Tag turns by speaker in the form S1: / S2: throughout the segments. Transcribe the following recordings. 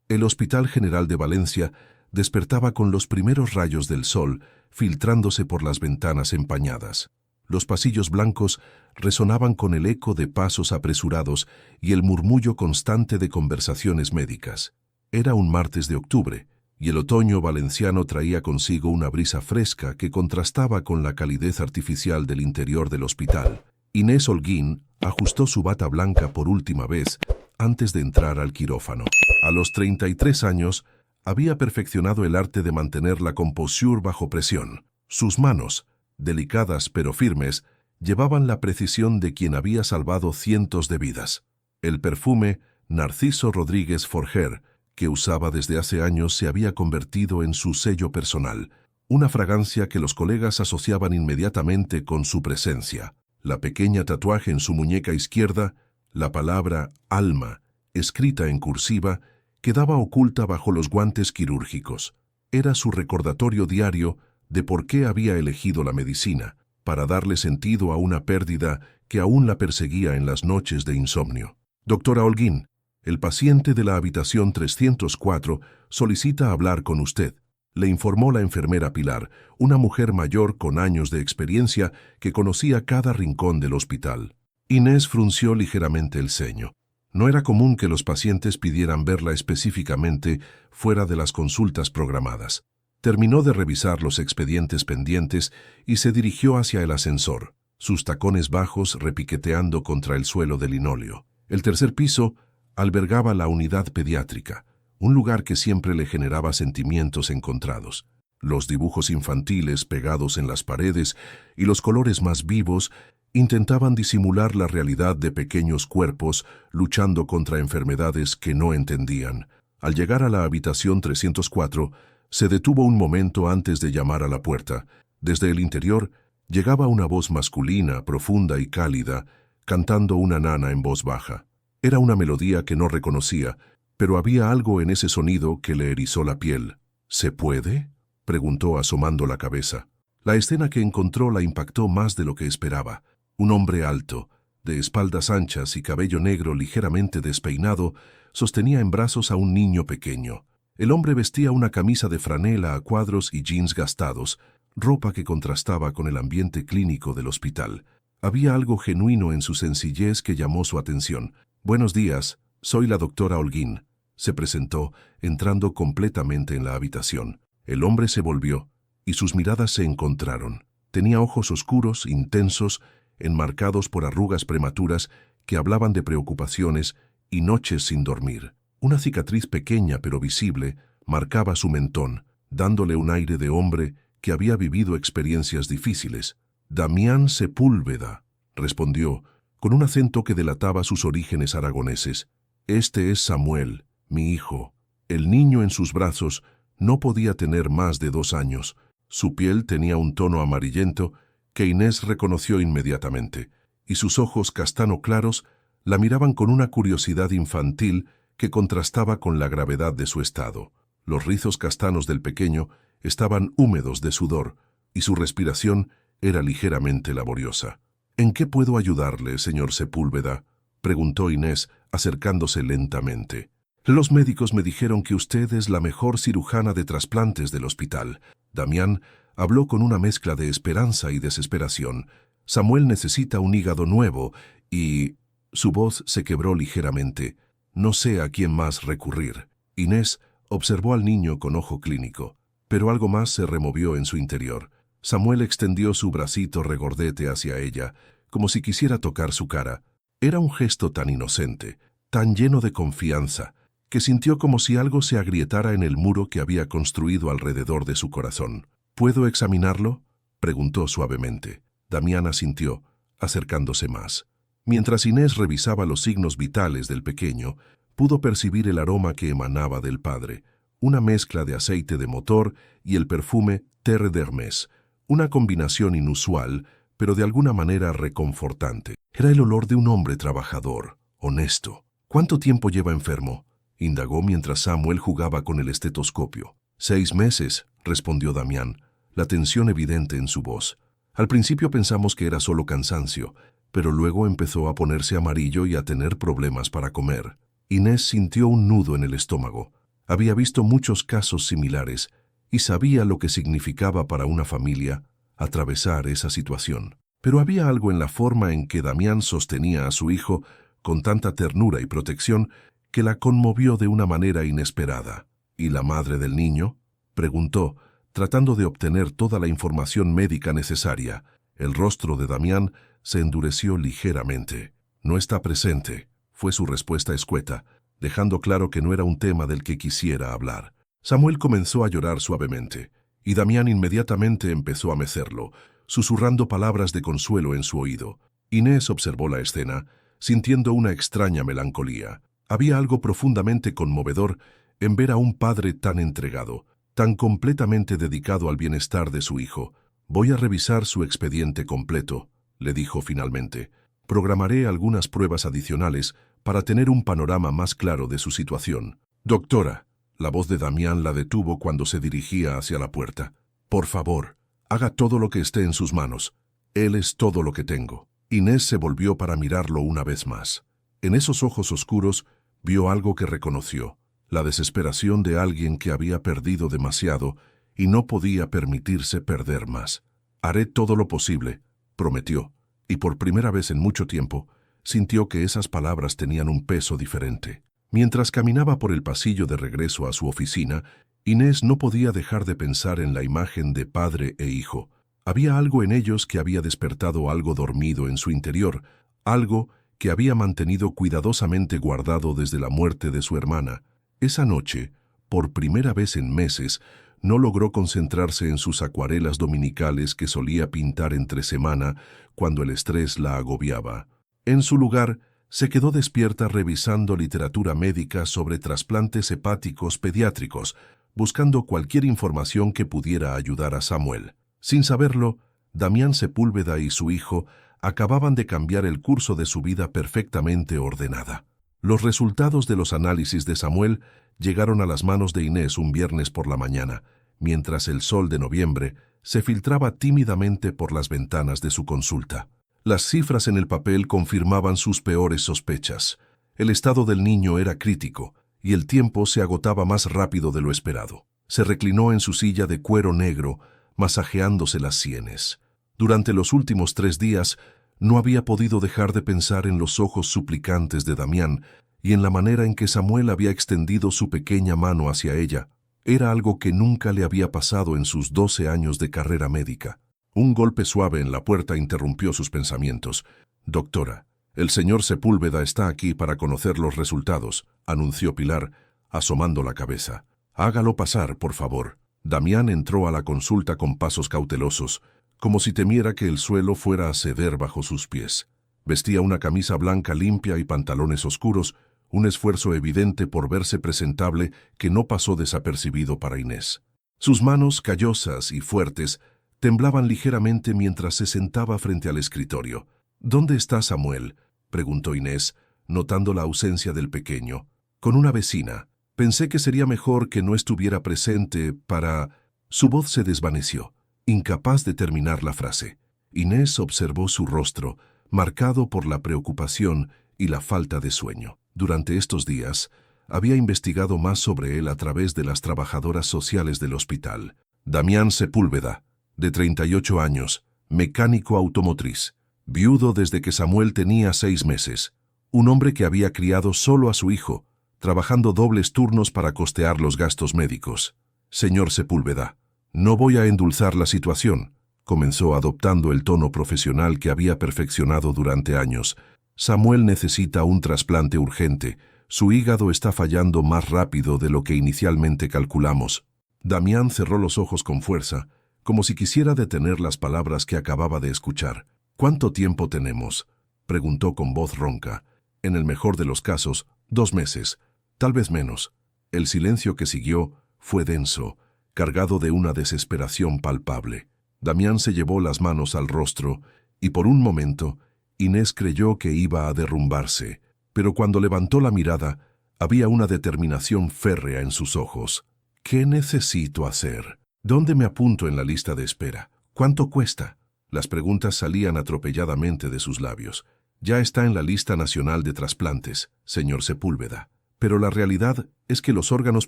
S1: El Hospital General de Valencia despertaba con los primeros rayos del sol filtrándose por las ventanas empañadas. Los pasillos blancos resonaban con el eco de pasos apresurados y el murmullo constante de conversaciones médicas. Era un martes de octubre, y el otoño valenciano traía consigo una brisa fresca que contrastaba con la calidez artificial del interior del hospital. Inés Holguín ajustó su bata blanca por última vez antes de entrar al quirófano. A los 33 años, había perfeccionado el arte de mantener la composure bajo presión. Sus manos, delicadas pero firmes, llevaban la precisión de quien había salvado cientos de vidas. El perfume Narciso Rodríguez Forger, que usaba desde hace años, se había convertido en su sello personal, una fragancia que los colegas asociaban inmediatamente con su presencia. La pequeña tatuaje en su muñeca izquierda, la palabra alma, escrita en cursiva, quedaba oculta bajo los guantes quirúrgicos. Era su recordatorio diario de por qué había elegido la medicina, para darle sentido a una pérdida que aún la perseguía en las noches de insomnio. Doctora Holguín, el paciente de la habitación 304 solicita hablar con usted, le informó la enfermera Pilar, una mujer mayor con años de experiencia que conocía cada rincón del hospital. Inés frunció ligeramente el ceño. No era común que los pacientes pidieran verla específicamente fuera de las consultas programadas. Terminó de revisar los expedientes pendientes y se dirigió hacia el ascensor, sus tacones bajos repiqueteando contra el suelo de linóleo. El tercer piso albergaba la unidad pediátrica, un lugar que siempre le generaba sentimientos encontrados. Los dibujos infantiles pegados en las paredes y los colores más vivos intentaban disimular la realidad de pequeños cuerpos luchando contra enfermedades que no entendían. Al llegar a la habitación 304, se detuvo un momento antes de llamar a la puerta. Desde el interior llegaba una voz masculina, profunda y cálida, cantando una nana en voz baja. Era una melodía que no reconocía, pero había algo en ese sonido que le erizó la piel. ¿Se puede?, preguntó asomando la cabeza. La escena que encontró la impactó más de lo que esperaba. Un hombre alto, de espaldas anchas y cabello negro ligeramente despeinado, sostenía en brazos a un niño pequeño. El hombre vestía una camisa de franela a cuadros y jeans gastados, ropa que contrastaba con el ambiente clínico del hospital. Había algo genuino en su sencillez que llamó su atención. «Buenos días, soy la doctora Holguín», se presentó, entrando completamente en la habitación. El hombre se volvió, y sus miradas se encontraron. Tenía ojos oscuros, intensos, enmarcados por arrugas prematuras que hablaban de preocupaciones y noches sin dormir. Una cicatriz pequeña pero visible marcaba su mentón, dándole un aire de hombre que había vivido experiencias difíciles. «Damián Sepúlveda», respondió, con un acento que delataba sus orígenes aragoneses. «Este es Samuel, mi hijo». El niño en sus brazos no podía tener más de 2 años. Su piel tenía un tono amarillento que Inés reconoció inmediatamente, y sus ojos castano claros la miraban con una curiosidad infantil que contrastaba con la gravedad de su estado. Los rizos castanos del pequeño estaban húmedos de sudor, y su respiración era ligeramente laboriosa. «¿En qué puedo ayudarle, señor Sepúlveda?», preguntó Inés, acercándose lentamente. «Los médicos me dijeron que usted es la mejor cirujana de trasplantes del hospital». Damián habló con una mezcla de esperanza y desesperación. «Samuel necesita un hígado nuevo y...» Su voz se quebró ligeramente. «No sé a quién más recurrir». Inés observó al niño con ojo clínico, pero algo más se removió en su interior. Samuel extendió su bracito regordete hacia ella, como si quisiera tocar su cara. Era un gesto tan inocente, tan lleno de confianza, que sintió como si algo se agrietara en el muro que había construido alrededor de su corazón. «¿Puedo examinarlo?», preguntó suavemente. Damián asintió, acercándose más. Mientras Inés revisaba los signos vitales del pequeño, pudo percibir el aroma que emanaba del padre, una mezcla de aceite de motor y el perfume Terre d'Hermès, una combinación inusual, pero de alguna manera reconfortante. Era el olor de un hombre trabajador, honesto. «¿Cuánto tiempo lleva enfermo?», indagó mientras Samuel jugaba con el estetoscopio. 6 meses, respondió Damián, la tensión evidente en su voz. Al principio pensamos que era solo cansancio, pero luego empezó a ponerse amarillo y a tener problemas para comer. Inés sintió un nudo en el estómago. Había visto muchos casos similares y sabía lo que significaba para una familia atravesar esa situación. Pero había algo en la forma en que Damián sostenía a su hijo con tanta ternura y protección que la conmovió de una manera inesperada. ¿Y la madre del niño?, preguntó, tratando de obtener toda la información médica necesaria. El rostro de Damián se endureció ligeramente. «No está presente», fue su respuesta escueta, dejando claro que no era un tema del que quisiera hablar. Samuel comenzó a llorar suavemente, y Damián inmediatamente empezó a mecerlo, susurrando palabras de consuelo en su oído. Inés observó la escena, sintiendo una extraña melancolía. Había algo profundamente conmovedor en ver a un padre tan entregado, tan completamente dedicado al bienestar de su hijo. «Voy a revisar su expediente completo», le dijo finalmente. «Programaré algunas pruebas adicionales para tener un panorama más claro de su situación». «Doctora», la voz de Damián la detuvo cuando se dirigía hacia la puerta. «Por favor, haga todo lo que esté en sus manos. Él es todo lo que tengo». Inés se volvió para mirarlo una vez más. En esos ojos oscuros vio algo que reconoció, la desesperación de alguien que había perdido demasiado y no podía permitirse perder más. «Haré todo lo posible», prometió, y por primera vez en mucho tiempo sintió que esas palabras tenían un peso diferente. Mientras caminaba por el pasillo de regreso a su oficina, Inés no podía dejar de pensar en la imagen de padre e hijo. Había algo en ellos que había despertado algo dormido en su interior, algo que había mantenido cuidadosamente guardado desde la muerte de su hermana. Esa noche, por primera vez en meses, no logró concentrarse en sus acuarelas dominicales que solía pintar entre semana cuando el estrés la agobiaba. En su lugar, se quedó despierta revisando literatura médica sobre trasplantes hepáticos pediátricos, buscando cualquier información que pudiera ayudar a Samuel. Sin saberlo, Damián Sepúlveda y su hijo acababan de cambiar el curso de su vida perfectamente ordenada. Los resultados de los análisis de Samuel llegaron a las manos de Inés un viernes por la mañana, mientras el sol de noviembre se filtraba tímidamente por las ventanas de su consulta. Las cifras en el papel confirmaban sus peores sospechas. El estado del niño era crítico, y el tiempo se agotaba más rápido de lo esperado. Se reclinó en su silla de cuero negro, masajeándose las sienes. Durante los últimos 3 días, no había podido dejar de pensar en los ojos suplicantes de Damián y en la manera en que Samuel había extendido su pequeña mano hacia ella. Era algo que nunca le había pasado en sus 12 años de carrera médica. Un golpe suave en la puerta interrumpió sus pensamientos. «Doctora, el señor Sepúlveda está aquí para conocer los resultados», anunció Pilar, asomando la cabeza. «Hágalo pasar, por favor». Damián entró a la consulta con pasos cautelosos, como si temiera que el suelo fuera a ceder bajo sus pies. Vestía una camisa blanca limpia y pantalones oscuros, un esfuerzo evidente por verse presentable que no pasó desapercibido para Inés. Sus manos, callosas y fuertes, temblaban ligeramente mientras se sentaba frente al escritorio. «¿Dónde está Samuel?», preguntó Inés, notando la ausencia del pequeño. «Con una vecina. Pensé que sería mejor que no estuviera presente para...». Su voz se desvaneció, incapaz de terminar la frase. Inés observó su rostro, marcado por la preocupación y la falta de sueño. Durante estos días, había investigado más sobre él a través de las trabajadoras sociales del hospital. Damián Sepúlveda, de 38 años, mecánico automotriz, viudo desde que Samuel tenía 6 meses, un hombre que había criado solo a su hijo, trabajando dobles turnos para costear los gastos médicos. «Señor Sepúlveda, no voy a endulzar la situación», comenzó adoptando el tono profesional que había perfeccionado durante años. «Samuel necesita un trasplante urgente. Su hígado está fallando más rápido de lo que inicialmente calculamos». Damián cerró los ojos con fuerza, como si quisiera detener las palabras que acababa de escuchar. «¿Cuánto tiempo tenemos?», preguntó con voz ronca. «En el mejor de los casos, 2 meses, tal vez menos». El silencio que siguió fue denso, cargado de una desesperación palpable. Damián se llevó las manos al rostro y por un momento Inés creyó que iba a derrumbarse, pero cuando levantó la mirada había una determinación férrea en sus ojos. «¿Qué necesito hacer? ¿Dónde me apunto en la lista de espera? ¿Cuánto cuesta?». Las preguntas salían atropelladamente de sus labios. «Ya está en la lista nacional de trasplantes, señor Sepúlveda», Pero la realidad es que los órganos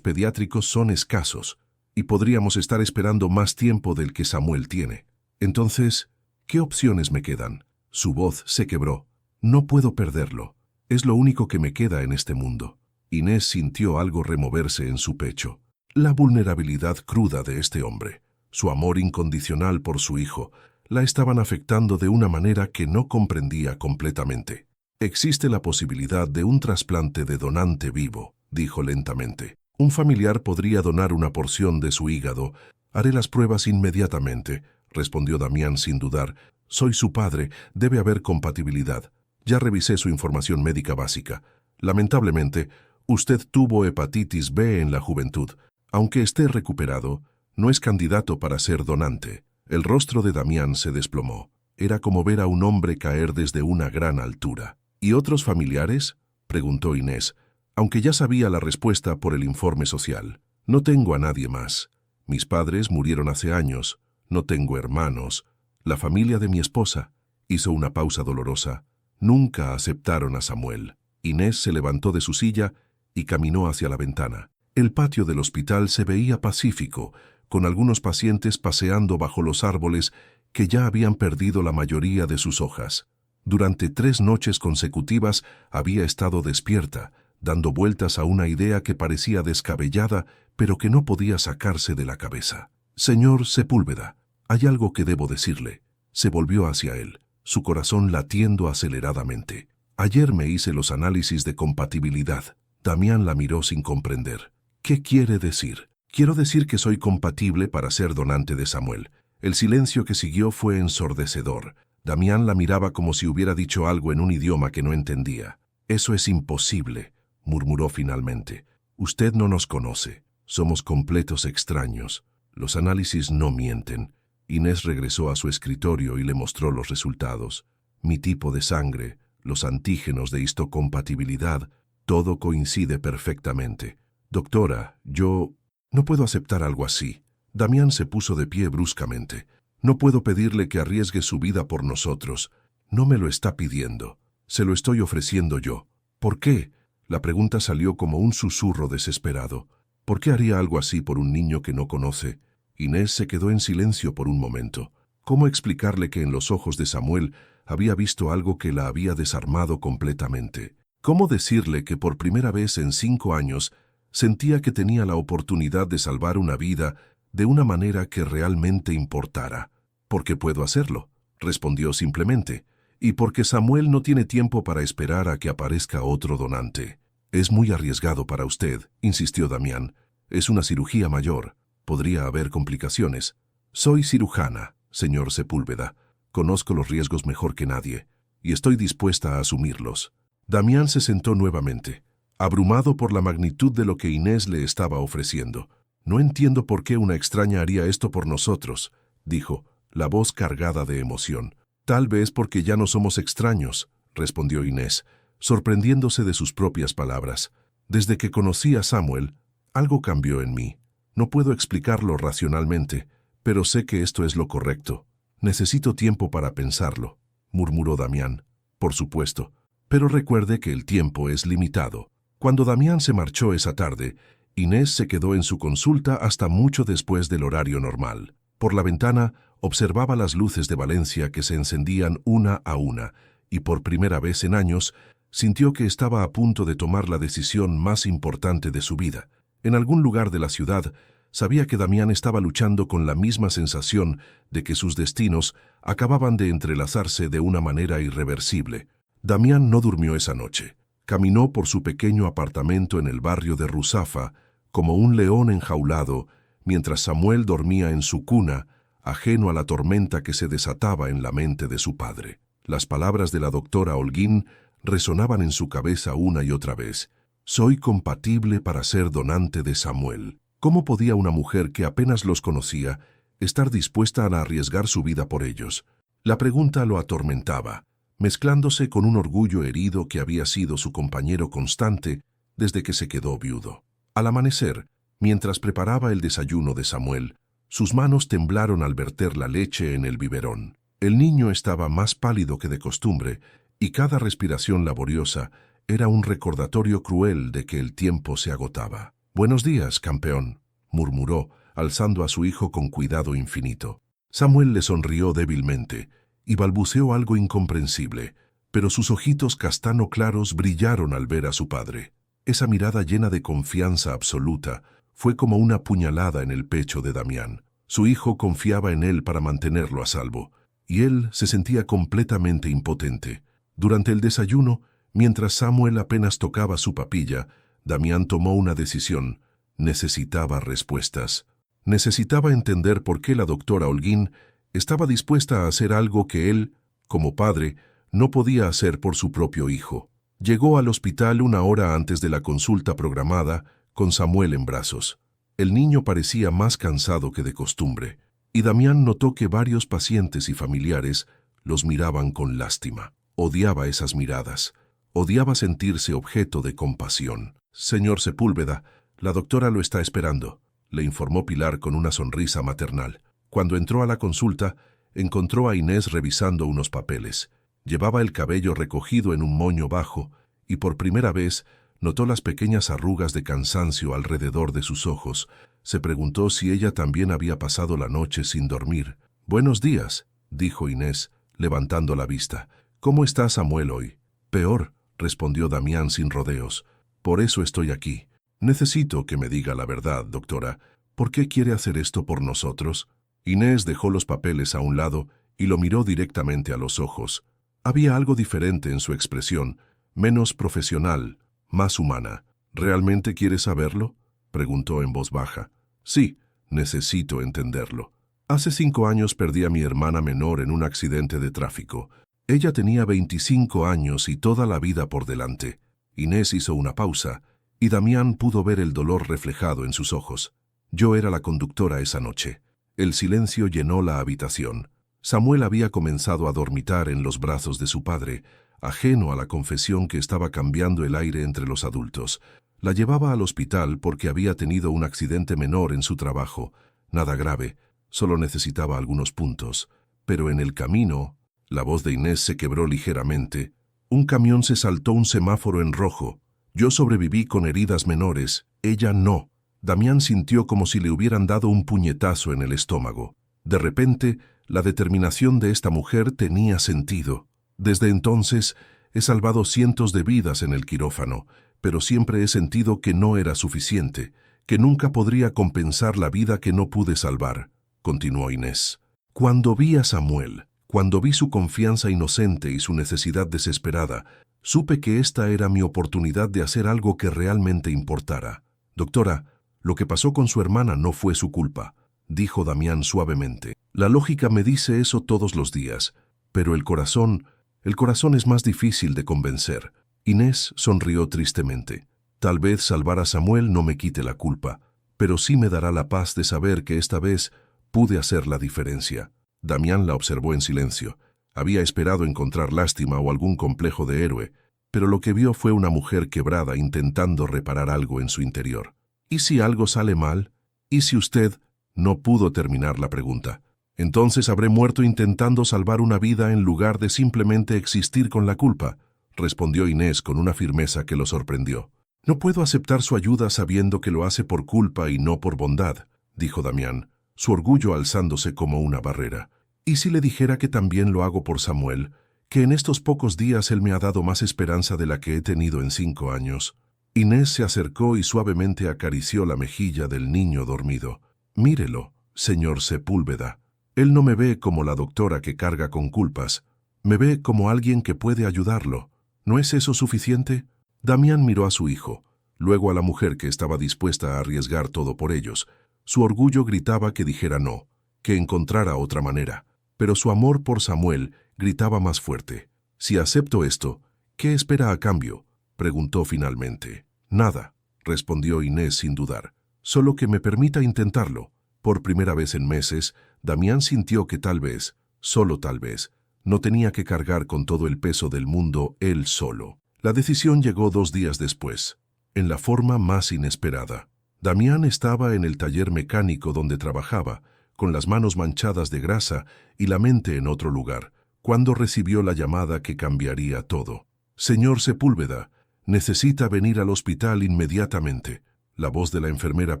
S1: pediátricos son escasos y podríamos estar esperando más tiempo del que Samuel tiene. Entonces, ¿qué opciones me quedan? Su voz se quebró. No puedo perderlo. Es lo único que me queda en este mundo. Inés sintió algo removerse en su pecho. La vulnerabilidad cruda de este hombre, su amor incondicional por su hijo, la estaban afectando de una manera que no comprendía completamente. Existe la posibilidad de un trasplante de donante vivo, dijo lentamente. Un familiar podría donar una porción de su hígado. Haré las pruebas inmediatamente, respondió Damián sin dudar. Soy su padre, debe haber compatibilidad. Ya revisé su información médica básica. Lamentablemente, usted tuvo hepatitis B en la juventud. Aunque esté recuperado, no es candidato para ser donante. El rostro de Damián se desplomó. Era como ver a un hombre caer desde una gran altura. ¿Y otros familiares?, preguntó Inés, aunque ya sabía la respuesta por el informe social. No tengo a nadie más. Mis padres murieron hace años. No tengo hermanos. La familia de mi esposa. Hizo una pausa dolorosa. Nunca aceptaron a Samuel. Inés se levantó de su silla y caminó hacia la ventana. El patio del hospital se veía pacífico, con algunos pacientes paseando bajo los árboles que ya habían perdido la mayoría de sus hojas. Durante 3 noches consecutivas había estado despierta, dando vueltas a una idea que parecía descabellada, pero que no podía sacarse de la cabeza. Señor Sepúlveda, hay algo que debo decirle. Se volvió hacia él, su corazón latiendo aceleradamente. Ayer me hice los análisis de compatibilidad. Damián la miró sin comprender. ¿Qué quiere decir? Quiero decir que soy compatible para ser donante de Samuel. El silencio que siguió fue ensordecedor. Damián la miraba como si hubiera dicho algo en un idioma que no entendía. Eso es imposible, murmuró finalmente. Usted no nos conoce. Somos completos extraños. Los análisis no mienten. Inés regresó a su escritorio y le mostró los resultados. Mi tipo de sangre, los antígenos de histocompatibilidad, todo coincide perfectamente. Doctora, yo no puedo aceptar algo así. Damián se puso de pie bruscamente. No puedo pedirle que arriesgue su vida por nosotros. No me lo está pidiendo. Se lo estoy ofreciendo yo. ¿Por qué? La pregunta salió como un susurro desesperado. ¿Por qué haría algo así por un niño que no conoce? Inés se quedó en silencio por un momento. ¿Cómo explicarle que en los ojos de Samuel había visto algo que la había desarmado completamente? ¿Cómo decirle que por primera vez en 5 años sentía que tenía la oportunidad de salvar una vida de una manera que realmente importara? «Porque puedo hacerlo», respondió simplemente, «y porque Samuel no tiene tiempo para esperar a que aparezca otro donante». «Es muy arriesgado para usted», insistió Damián. «Es una cirugía mayor. Podría haber complicaciones». «Soy cirujana, señor Sepúlveda. Conozco los riesgos mejor que nadie, y estoy dispuesta a asumirlos». Damián se sentó nuevamente, abrumado por la magnitud de lo que Inés le estaba ofreciendo. «No entiendo por qué una extraña haría esto por nosotros», dijo, la voz cargada de emoción. «Tal vez porque ya no somos extraños», respondió Inés, sorprendiéndose de sus propias palabras. «Desde que conocí a Samuel, algo cambió en mí. No puedo explicarlo racionalmente, pero sé que esto es lo correcto. Necesito tiempo para pensarlo», murmuró Damián. «Por supuesto, pero recuerde que el tiempo es limitado». Cuando Damián se marchó esa tarde, Inés se quedó en su consulta hasta mucho después del horario normal. Por la ventana observaba las luces de Valencia que se encendían una a una, y por primera vez en años sintió que estaba a punto de tomar la decisión más importante de su vida. En algún lugar de la ciudad sabía que Damián estaba luchando con la misma sensación de que sus destinos acababan de entrelazarse de una manera irreversible. Damián no durmió esa noche. Caminó por su pequeño apartamento en el barrio de Ruzafa como un león enjaulado, mientras Samuel dormía en su cuna, ajeno a la tormenta que se desataba en la mente de su padre. Las palabras de la doctora Holguín resonaban en su cabeza una y otra vez. «Soy compatible para ser donante de Samuel». ¿Cómo podía una mujer que apenas los conocía estar dispuesta a arriesgar su vida por ellos? La pregunta lo atormentaba, mezclándose con un orgullo herido que había sido su compañero constante desde que se quedó viudo. Al amanecer, mientras preparaba el desayuno de Samuel, sus manos temblaron al verter la leche en el biberón. El niño estaba más pálido que de costumbre y cada respiración laboriosa era un recordatorio cruel de que el tiempo se agotaba. «Buenos días, campeón», murmuró, alzando a su hijo con cuidado infinito. Samuel le sonrió débilmente y balbuceó algo incomprensible, pero sus ojitos castaño claros brillaron al ver a su padre. Esa mirada llena de confianza absoluta fue como una puñalada en el pecho de Damián. Su hijo confiaba en él para mantenerlo a salvo, y él se sentía completamente impotente. Durante el desayuno, mientras Samuel apenas tocaba su papilla, Damián tomó una decisión. Necesitaba respuestas. Necesitaba entender por qué la doctora Holguín estaba dispuesta a hacer algo que él, como padre, no podía hacer por su propio hijo. Llegó al hospital una hora antes de la consulta programada, con Samuel en brazos. El niño parecía más cansado que de costumbre, y Damián notó que varios pacientes y familiares los miraban con lástima. Odiaba esas miradas. Odiaba sentirse objeto de compasión. «Señor Sepúlveda, la doctora lo está esperando», le informó Pilar con una sonrisa maternal. Cuando entró a la consulta, encontró a Inés revisando unos papeles. Llevaba el cabello recogido en un moño bajo y por primera vez notó las pequeñas arrugas de cansancio alrededor de sus ojos. Se preguntó si ella también había pasado la noche sin dormir. «Buenos días», dijo Inés, levantando la vista. «¿Cómo está Samuel hoy?» «Peor», respondió Damián sin rodeos. «Por eso estoy aquí. Necesito que me diga la verdad, doctora. ¿Por qué quiere hacer esto por nosotros?» Inés dejó los papeles a un lado y lo miró directamente a los ojos. Había algo diferente en su expresión, menos profesional, más humana. «¿Realmente quiere saberlo?», preguntó en voz baja. «Sí, necesito entenderlo. Hace 5 años perdí a mi hermana menor en un accidente de tráfico. Ella tenía 25 años y toda la vida por delante». Inés hizo una pausa, y Damián pudo ver el dolor reflejado en sus ojos. «Yo era la conductora esa noche». El silencio llenó la habitación. Samuel había comenzado a dormitar en los brazos de su padre, ajeno a la confesión que estaba cambiando el aire entre los adultos. La llevaba al hospital porque había tenido un accidente menor en su trabajo. Nada grave, solo necesitaba algunos puntos. Pero en el camino, la voz de Inés se quebró ligeramente. Un camión se saltó un semáforo en rojo. Yo sobreviví con heridas menores, ella no. Damián sintió como si le hubieran dado un puñetazo en el estómago. De repente, la determinación de esta mujer tenía sentido. Desde entonces, he salvado cientos de vidas en el quirófano, pero siempre he sentido que no era suficiente, que nunca podría compensar la vida que no pude salvar, continuó Inés. Cuando vi a Samuel, cuando vi su confianza inocente y su necesidad desesperada, supe que esta era mi oportunidad de hacer algo que realmente importara. Doctora, lo que pasó con su hermana no fue su culpa, dijo Damián suavemente. La lógica me dice eso todos los días, pero el corazón es más difícil de convencer. Inés sonrió tristemente. Tal vez salvar a Samuel no me quite la culpa, pero sí me dará la paz de saber que esta vez pude hacer la diferencia. Damián la observó en silencio. Había esperado encontrar lástima o algún complejo de héroe, pero lo que vio fue una mujer quebrada intentando reparar algo en su interior. ¿Y si algo sale mal? ¿Y si usted...? No pudo terminar la pregunta. Entonces habré muerto intentando salvar una vida en lugar de simplemente existir con la culpa, respondió Inés con una firmeza que lo sorprendió. No puedo aceptar su ayuda sabiendo que lo hace por culpa y no por bondad, dijo Damián, su orgullo alzándose como una barrera. ¿Y si le dijera que también lo hago por Samuel, que en estos pocos días él me ha dado más esperanza de la que he tenido en 5 años? Inés se acercó y suavemente acarició la mejilla del niño dormido. Mírelo, señor Sepúlveda. Él no me ve como la doctora que carga con culpas. Me ve como alguien que puede ayudarlo. ¿No es eso suficiente? Damián miró a su hijo, luego a la mujer que estaba dispuesta a arriesgar todo por ellos. Su orgullo gritaba que dijera no, que encontrara otra manera. Pero su amor por Samuel gritaba más fuerte. Si acepto esto, ¿qué espera a cambio?, preguntó finalmente. Nada, respondió Inés sin dudar. Solo que me permita intentarlo. Por primera vez en meses, Damián sintió que tal vez, solo tal vez, no tenía que cargar con todo el peso del mundo él solo. La decisión llegó 2 días después, en la forma más inesperada. Damián estaba en el taller mecánico donde trabajaba, con las manos manchadas de grasa y la mente en otro lugar, cuando recibió la llamada que cambiaría todo. «Señor Sepúlveda, Necesita venir al hospital inmediatamente. La voz de la enfermera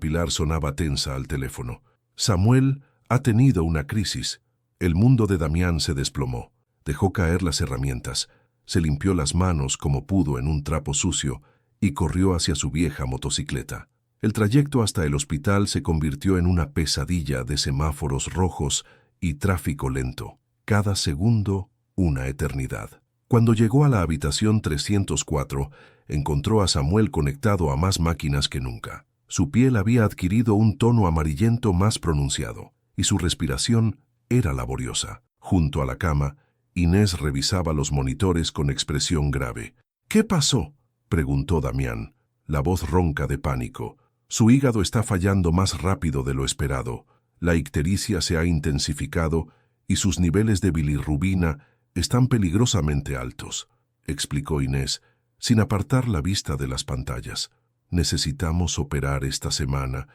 S1: Pilar sonaba tensa al teléfono. Samuel ha tenido una crisis. El mundo de Damián se desplomó. Dejó caer las herramientas. Se limpió las manos como pudo en un trapo sucio y corrió hacia su vieja motocicleta. El trayecto hasta el hospital se convirtió en una pesadilla de semáforos rojos y tráfico lento. Cada segundo, una eternidad. Cuando llegó a la habitación 304, encontró a Samuel conectado a más máquinas que nunca. Su piel había adquirido un tono amarillento más pronunciado, y su respiración era laboriosa. Junto a la cama, Inés revisaba los monitores con expresión grave. «¿Qué pasó?», preguntó Damián, la voz ronca de pánico. «Su hígado está fallando más rápido de lo esperado. La ictericia se ha intensificado y sus niveles de bilirrubina están peligrosamente altos», explicó Inés, sin apartar la vista de las pantallas. «Necesitamos operar esta semana».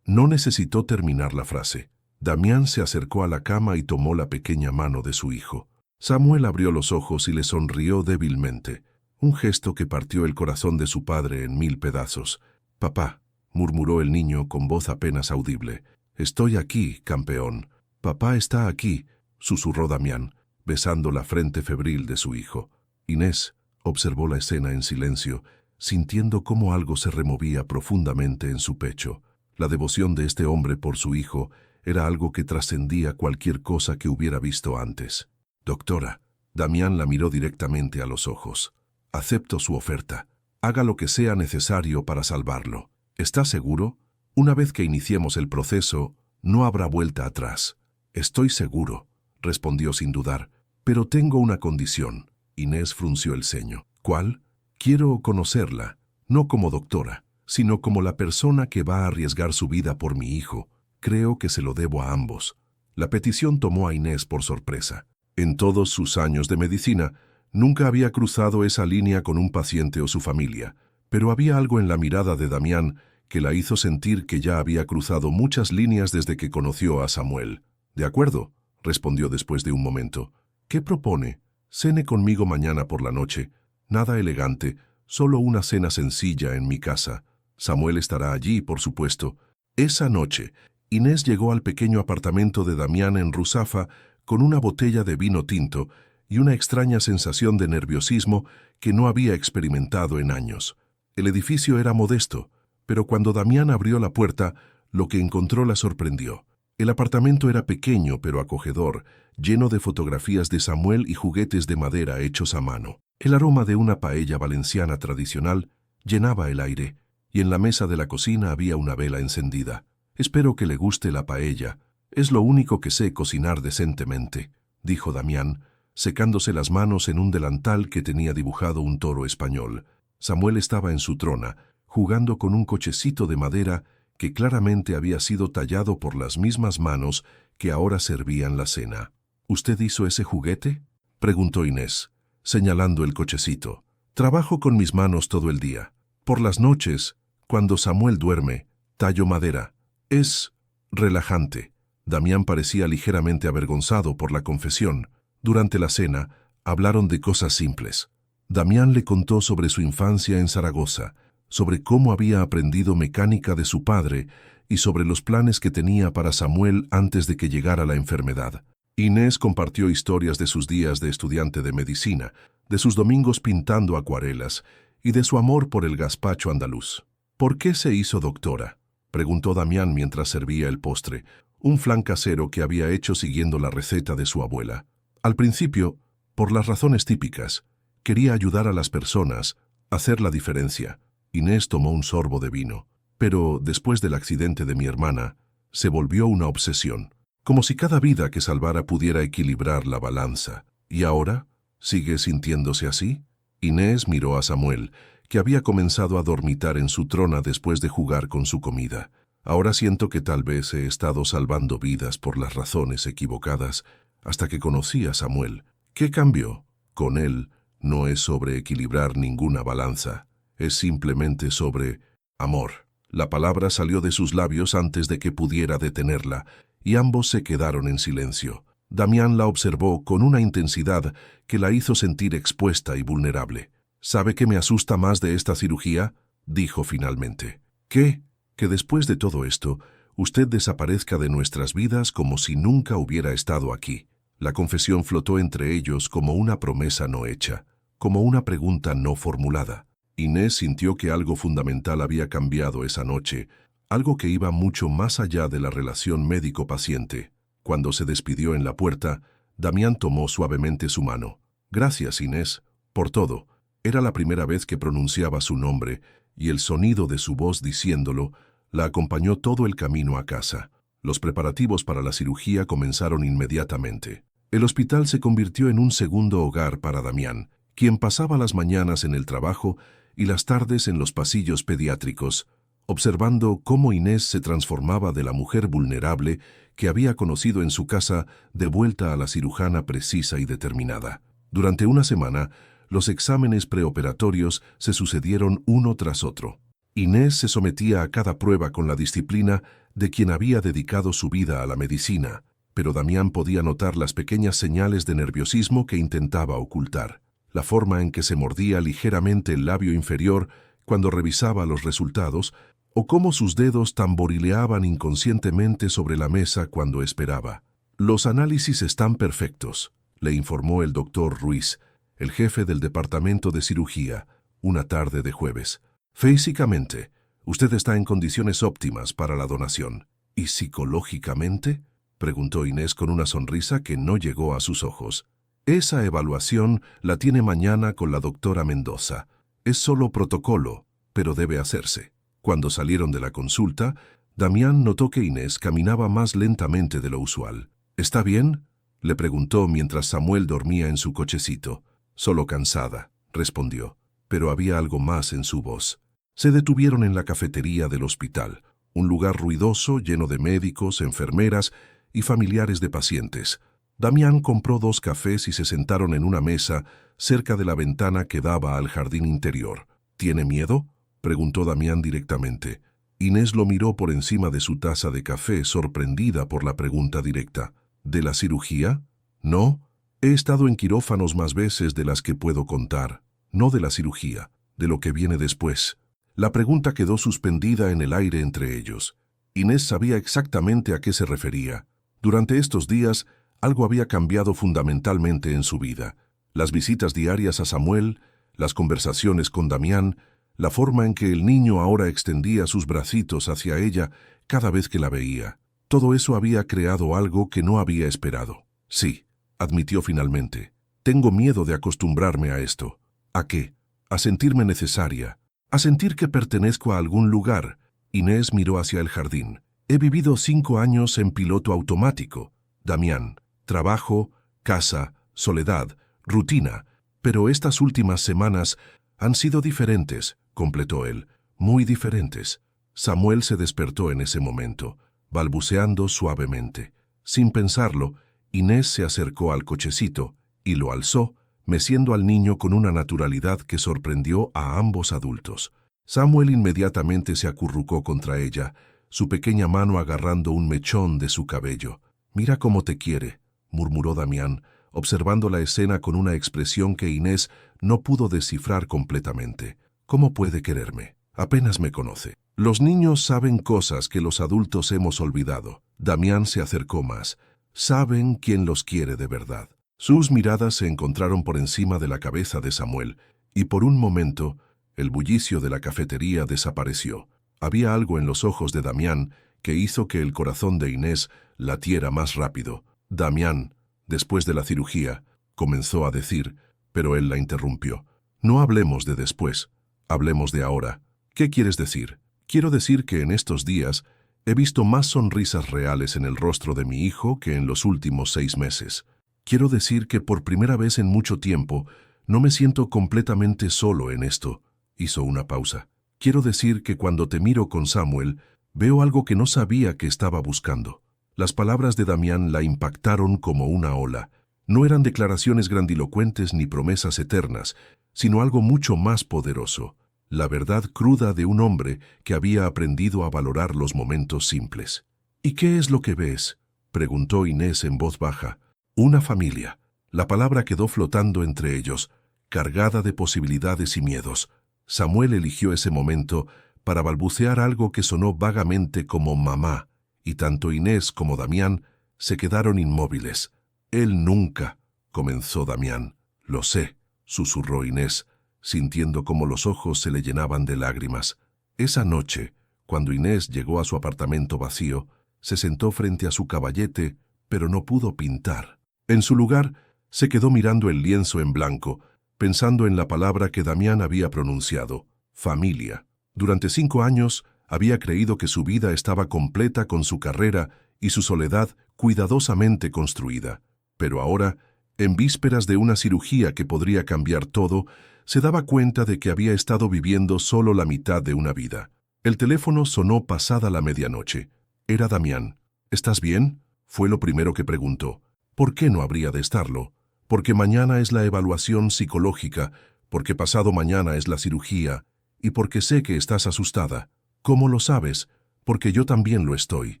S1: No necesitó terminar la frase. Damián se acercó a la cama y tomó la pequeña mano de su hijo. Samuel abrió los ojos y le sonrió débilmente, un gesto que partió el corazón de su padre en 1000 pedazos. «Papá», murmuró el niño con voz apenas audible. «Estoy aquí, campeón». «Papá está aquí», susurró Damián, besando la frente febril de su hijo. Inés observó la escena en silencio, sintiendo cómo algo se removía profundamente en su pecho. La devoción de este hombre por su hijo era algo que trascendía cualquier cosa que hubiera visto antes. «Doctora», Damián la miró directamente a los ojos. «Acepto su oferta. Haga lo que sea necesario para salvarlo. ¿Está seguro? Una vez que iniciemos el proceso, no habrá vuelta atrás». «Estoy seguro», respondió sin dudar. «Pero tengo una condición». Inés frunció el ceño. «¿Cuál?» «Quiero conocerla, no como doctora, sino como la persona que va a arriesgar su vida por mi hijo. Creo que se lo debo a ambos». La petición tomó a Inés por sorpresa. En todos sus años de medicina, nunca había cruzado esa línea con un paciente o su familia, pero había algo en la mirada de Damián que la hizo sentir que ya había cruzado muchas líneas desde que conoció a Samuel. «De acuerdo», respondió después de un momento. «¿Qué propone?» «Cene conmigo mañana por la noche. Nada elegante, solo una cena sencilla en mi casa. Samuel estará allí, por supuesto». Esa noche, Inés llegó al pequeño apartamento de Damián en Ruzafa con una botella de vino tinto y una extraña sensación de nerviosismo que no había experimentado en años. El edificio era modesto, pero cuando Damián abrió la puerta, lo que encontró la sorprendió. El apartamento era pequeño pero acogedor, lleno de fotografías de Samuel y juguetes de madera hechos a mano. El aroma de una paella valenciana tradicional llenaba el aire, y en la mesa de la cocina había una vela encendida. «Espero que le guste la paella. Es lo único que sé cocinar decentemente», dijo Damián, secándose las manos en un delantal que tenía dibujado un toro español. Samuel estaba en su trona, jugando con un cochecito de madera que claramente había sido tallado por las mismas manos que ahora servían la cena. «¿Usted hizo ese juguete?», preguntó Inés, señalando el cochecito. «Trabajo con mis manos todo el día. Por las noches, cuando Samuel duerme, tallo madera. Es relajante». Damián parecía ligeramente avergonzado por la confesión. Durante la cena, hablaron de cosas simples. Damián le contó sobre su infancia en Zaragoza, sobre cómo había aprendido mecánica de su padre y sobre los planes que tenía para Samuel antes de que llegara la enfermedad. Inés compartió historias de sus días de estudiante de medicina, de sus domingos pintando acuarelas y de su amor por el gazpacho andaluz. «¿Por qué se hizo doctora?», preguntó Damián mientras servía el postre, un flan casero que había hecho siguiendo la receta de su abuela. Al principio, por las razones típicas, quería ayudar a las personas, hacer la diferencia. Inés tomó un sorbo de vino, pero después del accidente de mi hermana, se volvió una obsesión, como si cada vida que salvara pudiera equilibrar la balanza. ¿Y ahora? ¿Sigue sintiéndose así? Inés miró a Samuel, que había comenzado a dormitar en su trona después de jugar con su comida. «Ahora siento que tal vez he estado salvando vidas por las razones equivocadas hasta que conocí a Samuel. ¿Qué cambió? Con él no es sobre equilibrar ninguna balanza. Es simplemente sobre amor». La palabra salió de sus labios antes de que pudiera detenerla, y ambos se quedaron en silencio. Damián la observó con una intensidad que la hizo sentir expuesta y vulnerable. ¿Sabe qué me asusta más de esta cirugía?, dijo finalmente. ¿Qué? Que después de todo esto, usted desaparezca de nuestras vidas como si nunca hubiera estado aquí. La confesión flotó entre ellos como una promesa no hecha, como una pregunta no formulada. Inés sintió que algo fundamental había cambiado esa noche, algo que iba mucho más allá de la relación médico-paciente. Cuando se despidió en la puerta, Damián tomó suavemente su mano. Gracias, Inés, por todo. Era la primera vez que pronunciaba su nombre, y el sonido de su voz diciéndolo la acompañó todo el camino a casa. Los preparativos para la cirugía comenzaron inmediatamente. El hospital se convirtió en un segundo hogar para Damián, quien pasaba las mañanas en el trabajo y las tardes en los pasillos pediátricos, observando cómo Inés se transformaba de la mujer vulnerable que había conocido en su casa de vuelta a la cirujana precisa y determinada. Durante una semana, los exámenes preoperatorios se sucedieron uno tras otro. Inés se sometía a cada prueba con la disciplina de quien había dedicado su vida a la medicina, pero Damián podía notar las pequeñas señales de nerviosismo que intentaba ocultar. La forma en que se mordía ligeramente el labio inferior cuando revisaba los resultados, o cómo sus dedos tamborileaban inconscientemente sobre la mesa cuando esperaba. Los análisis están perfectos, le informó el doctor Ruiz, el jefe del departamento de cirugía, una tarde de jueves. Físicamente, usted está en condiciones óptimas para la donación. ¿Y psicológicamente?, preguntó Inés con una sonrisa que no llegó a sus ojos. Esa evaluación la tiene mañana con la doctora Mendoza. Es solo protocolo, pero debe hacerse. Cuando salieron de la consulta, Damián notó que Inés caminaba más lentamente de lo usual. ¿Está bien?, le preguntó mientras Samuel dormía en su cochecito. Solo cansada, respondió, pero había algo más en su voz. Se detuvieron en la cafetería del hospital, un lugar ruidoso lleno de médicos, enfermeras y familiares de pacientes. Damián compró 2 cafés y se sentaron en una mesa cerca de la ventana que daba al jardín interior. ¿Tiene miedo?, preguntó Damián directamente. Inés lo miró por encima de su taza de café, sorprendida por la pregunta directa. ¿De la cirugía? No, he estado en quirófanos más veces de las que puedo contar. No de la cirugía, de lo que viene después. La pregunta quedó suspendida en el aire entre ellos. Inés sabía exactamente a qué se refería. Durante estos días, algo había cambiado fundamentalmente en su vida. Las visitas diarias a Samuel, las conversaciones con Damián, la forma en que el niño ahora extendía sus bracitos hacia ella cada vez que la veía. Todo eso había creado algo que no había esperado. Sí, admitió finalmente. Tengo miedo de acostumbrarme a esto. ¿A qué? A sentirme necesaria. A sentir que pertenezco a algún lugar. Inés miró hacia el jardín. He vivido 5 años en piloto automático. Damián, trabajo, casa, soledad, rutina. Pero estas últimas semanas han sido diferentes, completó él. Muy diferentes. Samuel se despertó en ese momento, balbuceando suavemente. Sin pensarlo, Inés se acercó al cochecito y lo alzó, meciendo al niño con una naturalidad que sorprendió a ambos adultos. Samuel inmediatamente se acurrucó contra ella, su pequeña mano agarrando un mechón de su cabello. «Mira cómo te quiere», murmuró Damián, observando la escena con una expresión que Inés no pudo descifrar completamente. «¿Cómo puede quererme? Apenas me conoce». Los niños saben cosas que los adultos hemos olvidado. Damián se acercó más. Saben quién los quiere de verdad. Sus miradas se encontraron por encima de la cabeza de Samuel, y por un momento, el bullicio de la cafetería desapareció. Había algo en los ojos de Damián que hizo que el corazón de Inés latiera más rápido. «Damián, después de la cirugía», comenzó a decir, pero él la interrumpió. «No hablemos de después, hablemos de ahora. ¿Qué quieres decir?» «Quiero decir que en estos días he visto más sonrisas reales en el rostro de mi hijo que en los últimos 6 meses. Quiero decir que por primera vez en mucho tiempo no me siento completamente solo en esto». Hizo una pausa. «Quiero decir que cuando te miro con Samuel, veo algo que no sabía que estaba buscando». Las palabras de Damián la impactaron como una ola. No eran declaraciones grandilocuentes ni promesas eternas, sino algo mucho más poderoso. La verdad cruda de un hombre que había aprendido a valorar los momentos simples. «¿Y qué es lo que ves?», preguntó Inés en voz baja. «Una familia». La palabra quedó flotando entre ellos. cargada de posibilidades y miedos. Samuel eligió ese momento para balbucear algo que sonó vagamente como mamá, y tanto Inés como Damián se quedaron inmóviles. Él nunca, comenzó Damián. Lo sé, susurró Inés, sintiendo cómo los ojos se le llenaban de lágrimas. Esa noche, cuando Inés llegó a su apartamento vacío, se sentó frente a su caballete, pero no pudo pintar. En su lugar, se quedó mirando el lienzo en blanco, pensando en la palabra que Damián había pronunciado, familia. Durante 5 años, había creído que su vida estaba completa con su carrera y su soledad cuidadosamente construida. Pero ahora, en vísperas de una cirugía que podría cambiar todo, se daba cuenta de que había estado viviendo solo la mitad de una vida. El teléfono sonó pasada la medianoche. Era Damián. ¿Estás bien?, fue lo primero que preguntó. ¿Por qué no habría de estarlo? Porque mañana es la evaluación psicológica, porque pasado mañana es la cirugía, y porque sé que estás asustada. ¿Cómo lo sabes? Porque yo también lo estoy.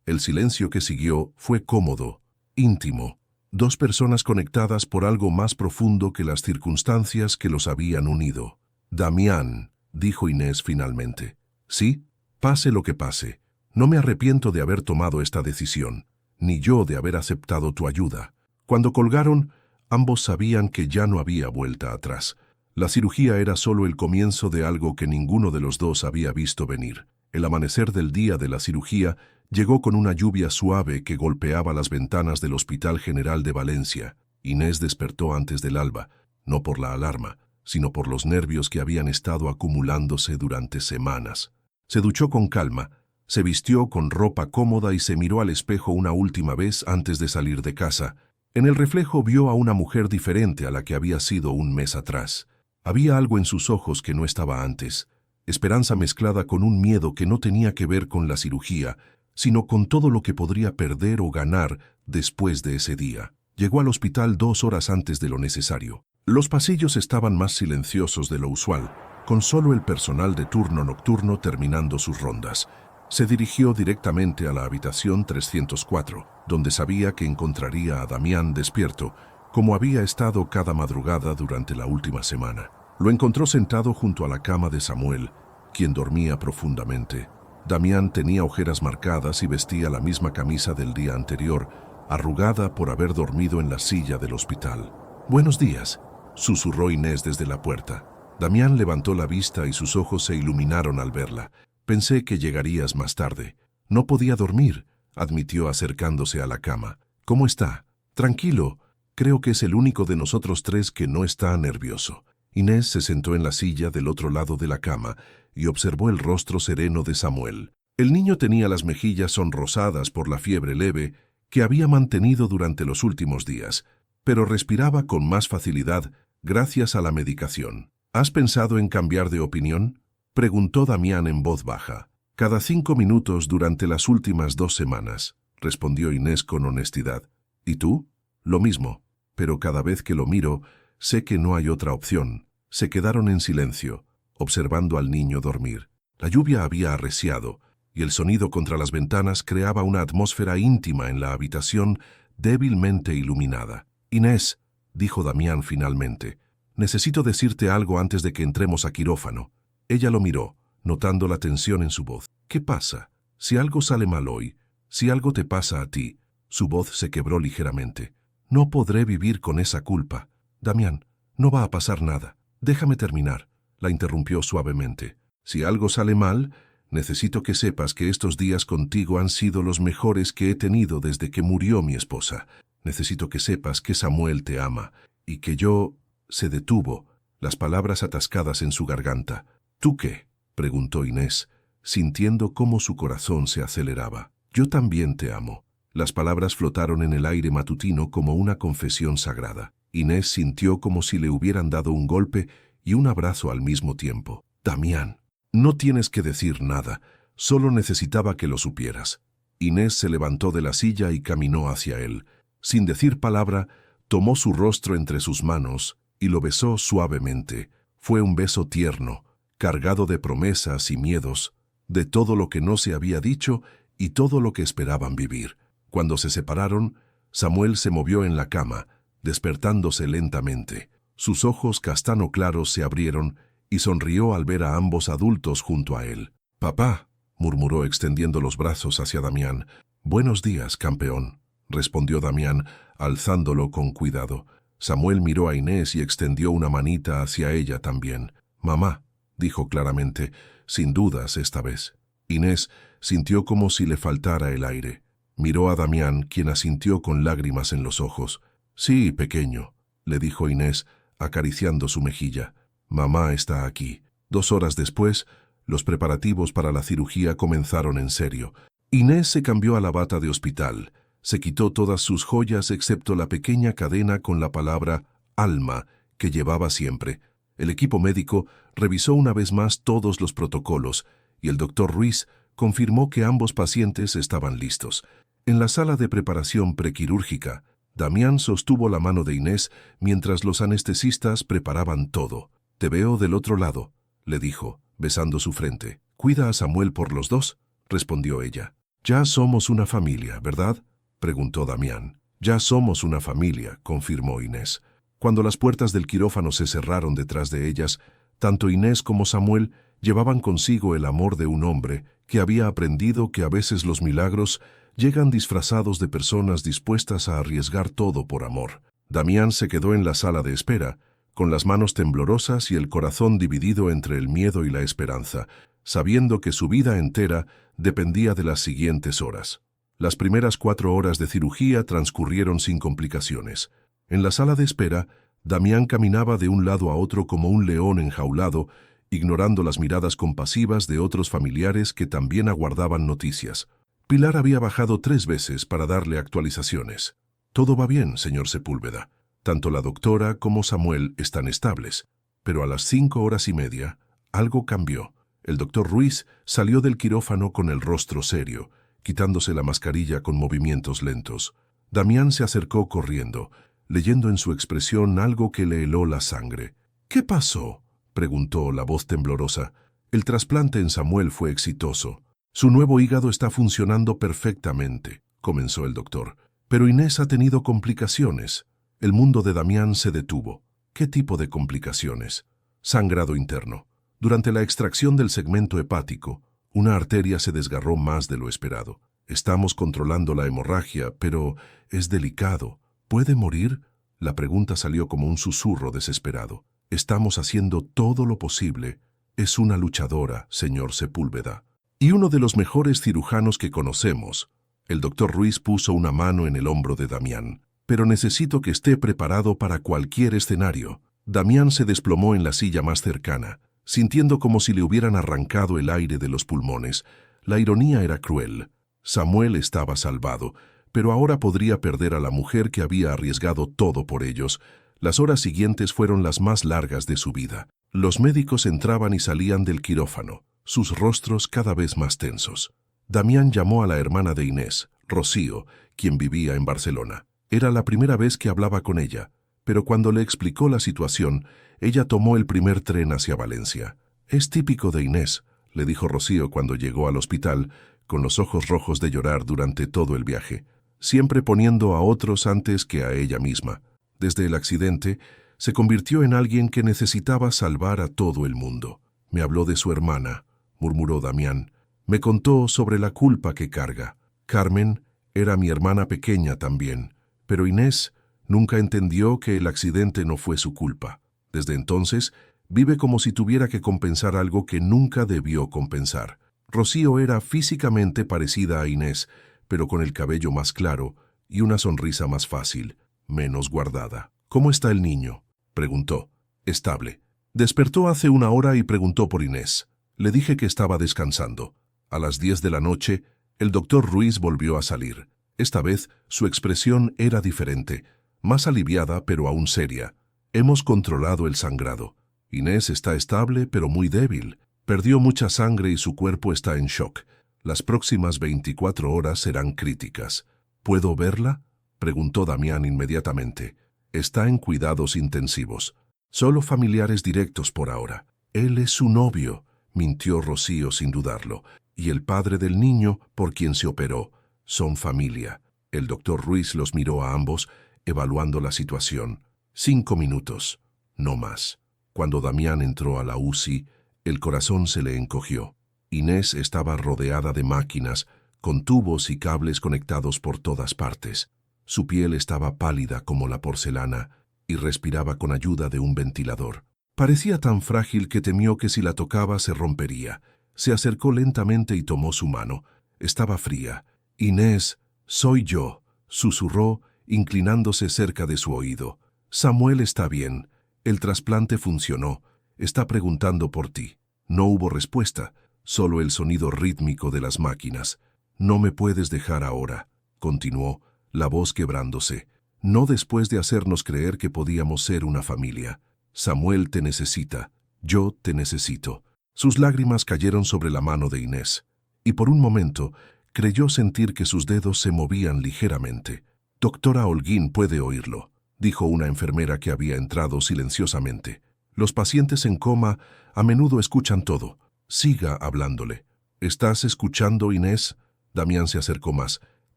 S1: El silencio que siguió fue cómodo, íntimo. 2 personas conectadas por algo más profundo que las circunstancias que los habían unido. Damián, dijo Inés finalmente. Sí, pase lo que pase. No me arrepiento de haber tomado esta decisión, ni yo de haber aceptado tu ayuda. Cuando colgaron, ambos sabían que ya no había vuelta atrás. La cirugía era solo el comienzo de algo que ninguno de los dos había visto venir. El amanecer del día de la cirugía llegó con una lluvia suave que golpeaba las ventanas del Hospital General de Valencia. Inés despertó antes del alba, no por la alarma, sino por los nervios que habían estado acumulándose durante semanas. Se duchó con calma, se vistió con ropa cómoda y se miró al espejo una última vez antes de salir de casa. En el reflejo vio a una mujer diferente a la que había sido un mes atrás. Había algo en sus ojos que no estaba antes, esperanza mezclada con un miedo que no tenía que ver con la cirugía, sino con todo lo que podría perder o ganar después de ese día. Llegó al hospital 2 horas antes de lo necesario. Los pasillos estaban más silenciosos de lo usual, con solo el personal de turno nocturno terminando sus rondas. Se dirigió directamente a la habitación 304, donde sabía que encontraría a Damián despierto, como había estado cada madrugada durante la última semana. Lo encontró sentado junto a la cama de Samuel, quien dormía profundamente. Damián tenía ojeras marcadas y vestía la misma camisa del día anterior, arrugada por haber dormido en la silla del hospital. «Buenos días», susurró Inés desde la puerta. Damián levantó la vista y sus ojos se iluminaron al verla. «Pensé que llegarías más tarde. No podía dormir», admitió acercándose a la cama. «¿Cómo está?» «Tranquilo. Creo que es el único de nosotros 3 que no está nervioso». Inés se sentó en la silla del otro lado de la cama y observó el rostro sereno de Samuel. El niño tenía las mejillas sonrosadas por la fiebre leve que había mantenido durante los últimos días, pero respiraba con más facilidad gracias a la medicación. «¿Has pensado en cambiar de opinión?», preguntó Damián en voz baja. «Cada 5 minutos durante las últimas 2 semanas», respondió Inés con honestidad. «¿Y tú?» «Lo mismo, pero cada vez que lo miro, sé que no hay otra opción». Se quedaron en silencio, observando al niño dormir. La lluvia había arreciado, y el sonido contra las ventanas creaba una atmósfera íntima en la habitación débilmente iluminada. «Inés», dijo Damián finalmente, «necesito decirte algo antes de que entremos a quirófano». Ella lo miró, notando la tensión en su voz. «¿Qué pasa? Si algo sale mal hoy, si algo te pasa a ti». Su voz se quebró ligeramente. «No podré vivir con esa culpa. Damián, no va a pasar nada. Déjame terminar», la interrumpió suavemente. «Si algo sale mal, necesito que sepas que estos días contigo han sido los mejores que he tenido desde que murió mi esposa. Necesito que sepas que Samuel te ama y que yo...». Se detuvo, las palabras atascadas en su garganta. «¿Tú qué?», preguntó Inés, sintiendo cómo su corazón se aceleraba. «Yo también te amo». Las palabras flotaron en el aire matutino como una confesión sagrada. Inés sintió como si le hubieran dado un golpe y un abrazo al mismo tiempo. «Damián, no tienes que decir nada, solo necesitaba que lo supieras». Inés se levantó de la silla y caminó hacia él. Sin decir palabra, tomó su rostro entre sus manos y lo besó suavemente. Fue un beso tierno, cargado de promesas y miedos, de todo lo que no se había dicho y todo lo que esperaban vivir. Cuando se separaron, Samuel se movió en la cama, despertándose lentamente. Sus ojos castaño claros se abrieron y sonrió al ver a ambos adultos junto a él. «Papá», murmuró extendiendo los brazos hacia Damián. «Buenos días, campeón», respondió Damián, alzándolo con cuidado. Samuel miró a Inés y extendió una manita hacia ella también. «Mamá», dijo claramente, sin dudas esta vez. Inés sintió como si le faltara el aire. Miró a Damián, quien asintió con lágrimas en los ojos. «Sí, pequeño», le dijo Inés, acariciando su mejilla. «Mamá está aquí». 2 horas después, los preparativos para la cirugía comenzaron en serio. Inés se cambió a la bata de hospital. Se quitó todas sus joyas excepto la pequeña cadena con la palabra «Alma» que llevaba siempre. El equipo médico revisó una vez más todos los protocolos y el doctor Ruiz confirmó que ambos pacientes estaban listos. En la sala de preparación prequirúrgica, Damián sostuvo la mano de Inés mientras los anestesistas preparaban todo. «Te veo del otro lado», le dijo, besando su frente. «¿Cuida a Samuel por los dos?», respondió ella. «Ya somos una familia, ¿verdad?», preguntó Damián. «Ya somos una familia», confirmó Inés. Cuando las puertas del quirófano se cerraron detrás de ellas, tanto Inés como Samuel llevaban consigo el amor de un hombre que había aprendido que a veces los milagros llegan disfrazados de personas dispuestas a arriesgar todo por amor. Damián se quedó en la sala de espera, con las manos temblorosas y el corazón dividido entre el miedo y la esperanza, sabiendo que su vida entera dependía de las siguientes horas. Las primeras 4 horas de cirugía transcurrieron sin complicaciones. En la sala de espera, Damián caminaba de un lado a otro como un león enjaulado, ignorando las miradas compasivas de otros familiares que también aguardaban noticias. Pilar había bajado 3 veces para darle actualizaciones. «Todo va bien, señor Sepúlveda. Tanto la doctora como Samuel están estables». Pero a las 5:30, algo cambió. El doctor Ruiz salió del quirófano con el rostro serio, quitándose la mascarilla con movimientos lentos. Damián se acercó corriendo, leyendo en su expresión algo que le heló la sangre. «¿Qué pasó?», preguntó la voz temblorosa. «El trasplante en Samuel fue exitoso. Su nuevo hígado está funcionando perfectamente», comenzó el doctor. «Pero Inés ha tenido complicaciones». El mundo de Damián se detuvo. ¿Qué tipo de complicaciones? Sangrado interno. Durante la extracción del segmento hepático, una arteria se desgarró más de lo esperado. «Estamos controlando la hemorragia, pero es delicado. ¿Puede morir?», la pregunta salió como un susurro desesperado. «Estamos haciendo todo lo posible. Es una luchadora, señor Sepúlveda. Y uno de los mejores cirujanos que conocemos». El doctor Ruiz puso una mano en el hombro de Damián. «Pero necesito que esté preparado para cualquier escenario». Damián se desplomó en la silla más cercana, sintiendo como si le hubieran arrancado el aire de los pulmones. La ironía era cruel. Samuel estaba salvado, pero ahora podría perder a la mujer que había arriesgado todo por ellos. Las horas siguientes fueron las más largas de su vida. Los médicos entraban y salían del quirófano, sus rostros cada vez más tensos. Damián llamó a la hermana de Inés, Rocío, quien vivía en Barcelona. Era la primera vez que hablaba con ella, pero cuando le explicó la situación, ella tomó el primer tren hacia Valencia. «Es típico de Inés», le dijo Rocío cuando llegó al hospital, con los ojos rojos de llorar durante todo el viaje, siempre poniendo a otros antes que a ella misma. Desde el accidente, se convirtió en alguien que necesitaba salvar a todo el mundo. «Me habló de su hermana», murmuró Damián. «Me contó sobre la culpa que carga. Carmen era mi hermana pequeña también, pero Inés nunca entendió que el accidente no fue su culpa. Desde entonces, vive como si tuviera que compensar algo que nunca debió compensar». Rocío era físicamente parecida a Inés, pero con el cabello más claro y una sonrisa más fácil, menos guardada. «¿Cómo está el niño?», preguntó. «Estable. Despertó hace 1 hora y preguntó por Inés. Le dije que estaba descansando». A las 10 de la noche, el doctor Ruiz volvió a salir. Esta vez, su expresión era diferente, más aliviada pero aún seria. «Hemos controlado el sangrado. Inés está estable pero muy débil. Perdió mucha sangre y su cuerpo está en shock. Las próximas 24 horas serán críticas». «¿Puedo verla?», preguntó Damián inmediatamente. «Está en cuidados intensivos. Solo familiares directos por ahora». «Él es su novio», mintió Rocío sin dudarlo. «Y el padre del niño, por quien se operó. Son familia». El doctor Ruiz los miró a ambos, evaluando la situación. 5 minutos. no más. Cuando Damián entró a la UCI, el corazón se le encogió. Inés estaba rodeada de máquinas, con tubos y cables conectados por todas partes. Su piel estaba pálida como la porcelana y respiraba con ayuda de un ventilador. Parecía tan frágil que temió que si la tocaba se rompería. Se acercó lentamente y tomó su mano. Estaba fría. «Inés, soy yo», susurró, inclinándose cerca de su oído. «Samuel está bien. El trasplante funcionó. Está preguntando por ti». No hubo respuesta, solo el sonido rítmico de las máquinas. «No me puedes dejar ahora», continuó, la voz quebrándose. «No después de hacernos creer que podíamos ser una familia. Samuel te necesita. Yo te necesito». Sus lágrimas cayeron sobre la mano de Inés, y por un momento creyó sentir que sus dedos se movían ligeramente. «Doctora Holguín puede oírlo», dijo una enfermera que había entrado silenciosamente. «Los pacientes en coma a menudo escuchan todo. Siga hablándole». «¿Estás escuchando, Inés?» Damián se acercó más.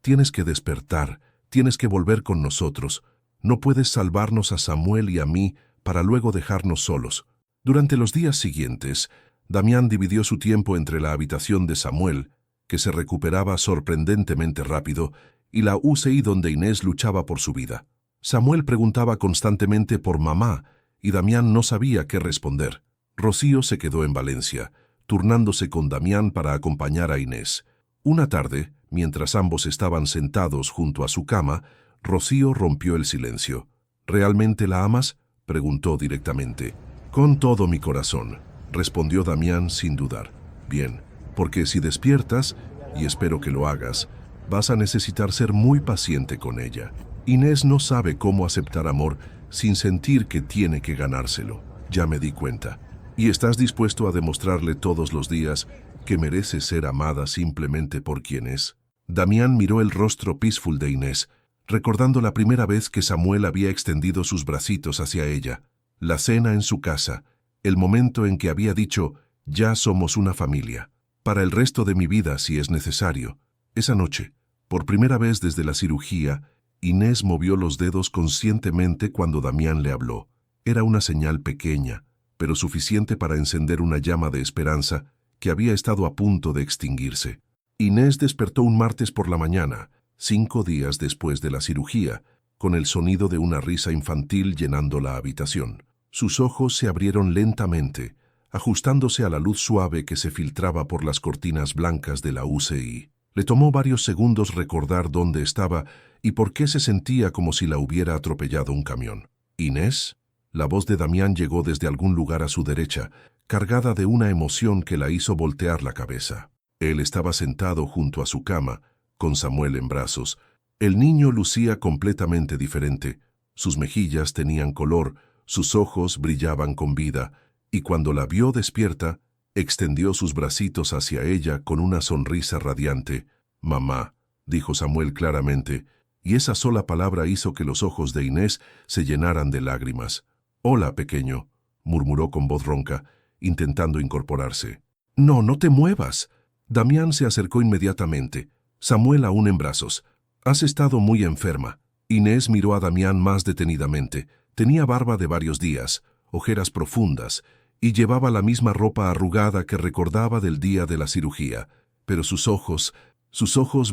S1: «Tienes que despertar, tienes que volver con nosotros. No puedes salvarnos a Samuel y a mí para luego dejarnos solos». Durante los días siguientes, Damián dividió su tiempo entre la habitación de Samuel, que se recuperaba sorprendentemente rápido, y la UCI donde Inés luchaba por su vida. Samuel preguntaba constantemente por mamá, y Damián no sabía qué responder. Rocío se quedó en Valencia, turnándose con Damián para acompañar a Inés. Una tarde, mientras ambos estaban sentados junto a su cama, Rocío rompió el silencio. «¿Realmente la amas?», preguntó directamente. «Con todo mi corazón», respondió Damián sin dudar. «Bien, porque si despiertas, y espero que lo hagas, vas a necesitar ser muy paciente con ella. Inés no sabe cómo aceptar amor sin sentir que tiene que ganárselo. Ya me di cuenta. Y estás dispuesto a demostrarle todos los días que merece ser amada simplemente por quien es». Damián miró el rostro peaceful de Inés, recordando la primera vez que Samuel había extendido sus bracitos hacia ella, la cena en su casa, el momento en que había dicho, «Ya somos una familia, para el resto de mi vida si es necesario». Esa noche, por primera vez desde la cirugía, Inés movió los dedos conscientemente cuando Damián le habló. Era una señal pequeña, pero suficiente para encender una llama de esperanza que había estado a punto de extinguirse. Inés despertó un martes por la mañana, 5 días después de la cirugía, con el sonido de una risa infantil llenando la habitación. Sus ojos se abrieron lentamente, ajustándose a la luz suave que se filtraba por las cortinas blancas de la UCI. Le tomó varios segundos recordar dónde estaba y por qué se sentía como si la hubiera atropellado un camión. «¿Inés?». La voz de Damián llegó desde algún lugar a su derecha, cargada de una emoción que la hizo voltear la cabeza. Él estaba sentado junto a su cama, con Samuel en brazos. El niño lucía completamente diferente. Sus mejillas tenían color, sus ojos brillaban con vida, y cuando la vio despierta, extendió sus bracitos hacia ella con una sonrisa radiante. «Mamá», dijo Samuel claramente, y esa sola palabra hizo que los ojos de Inés se llenaran de lágrimas. «Hola, pequeño», murmuró con voz ronca, intentando incorporarse. «No, no te muevas». Damián se acercó inmediatamente, Samuel aún en brazos. «Has estado muy enferma». Inés miró a Damián más detenidamente. Tenía barba de varios días, ojeras profundas, y llevaba la misma ropa arrugada que recordaba del día de la cirugía, pero sus ojos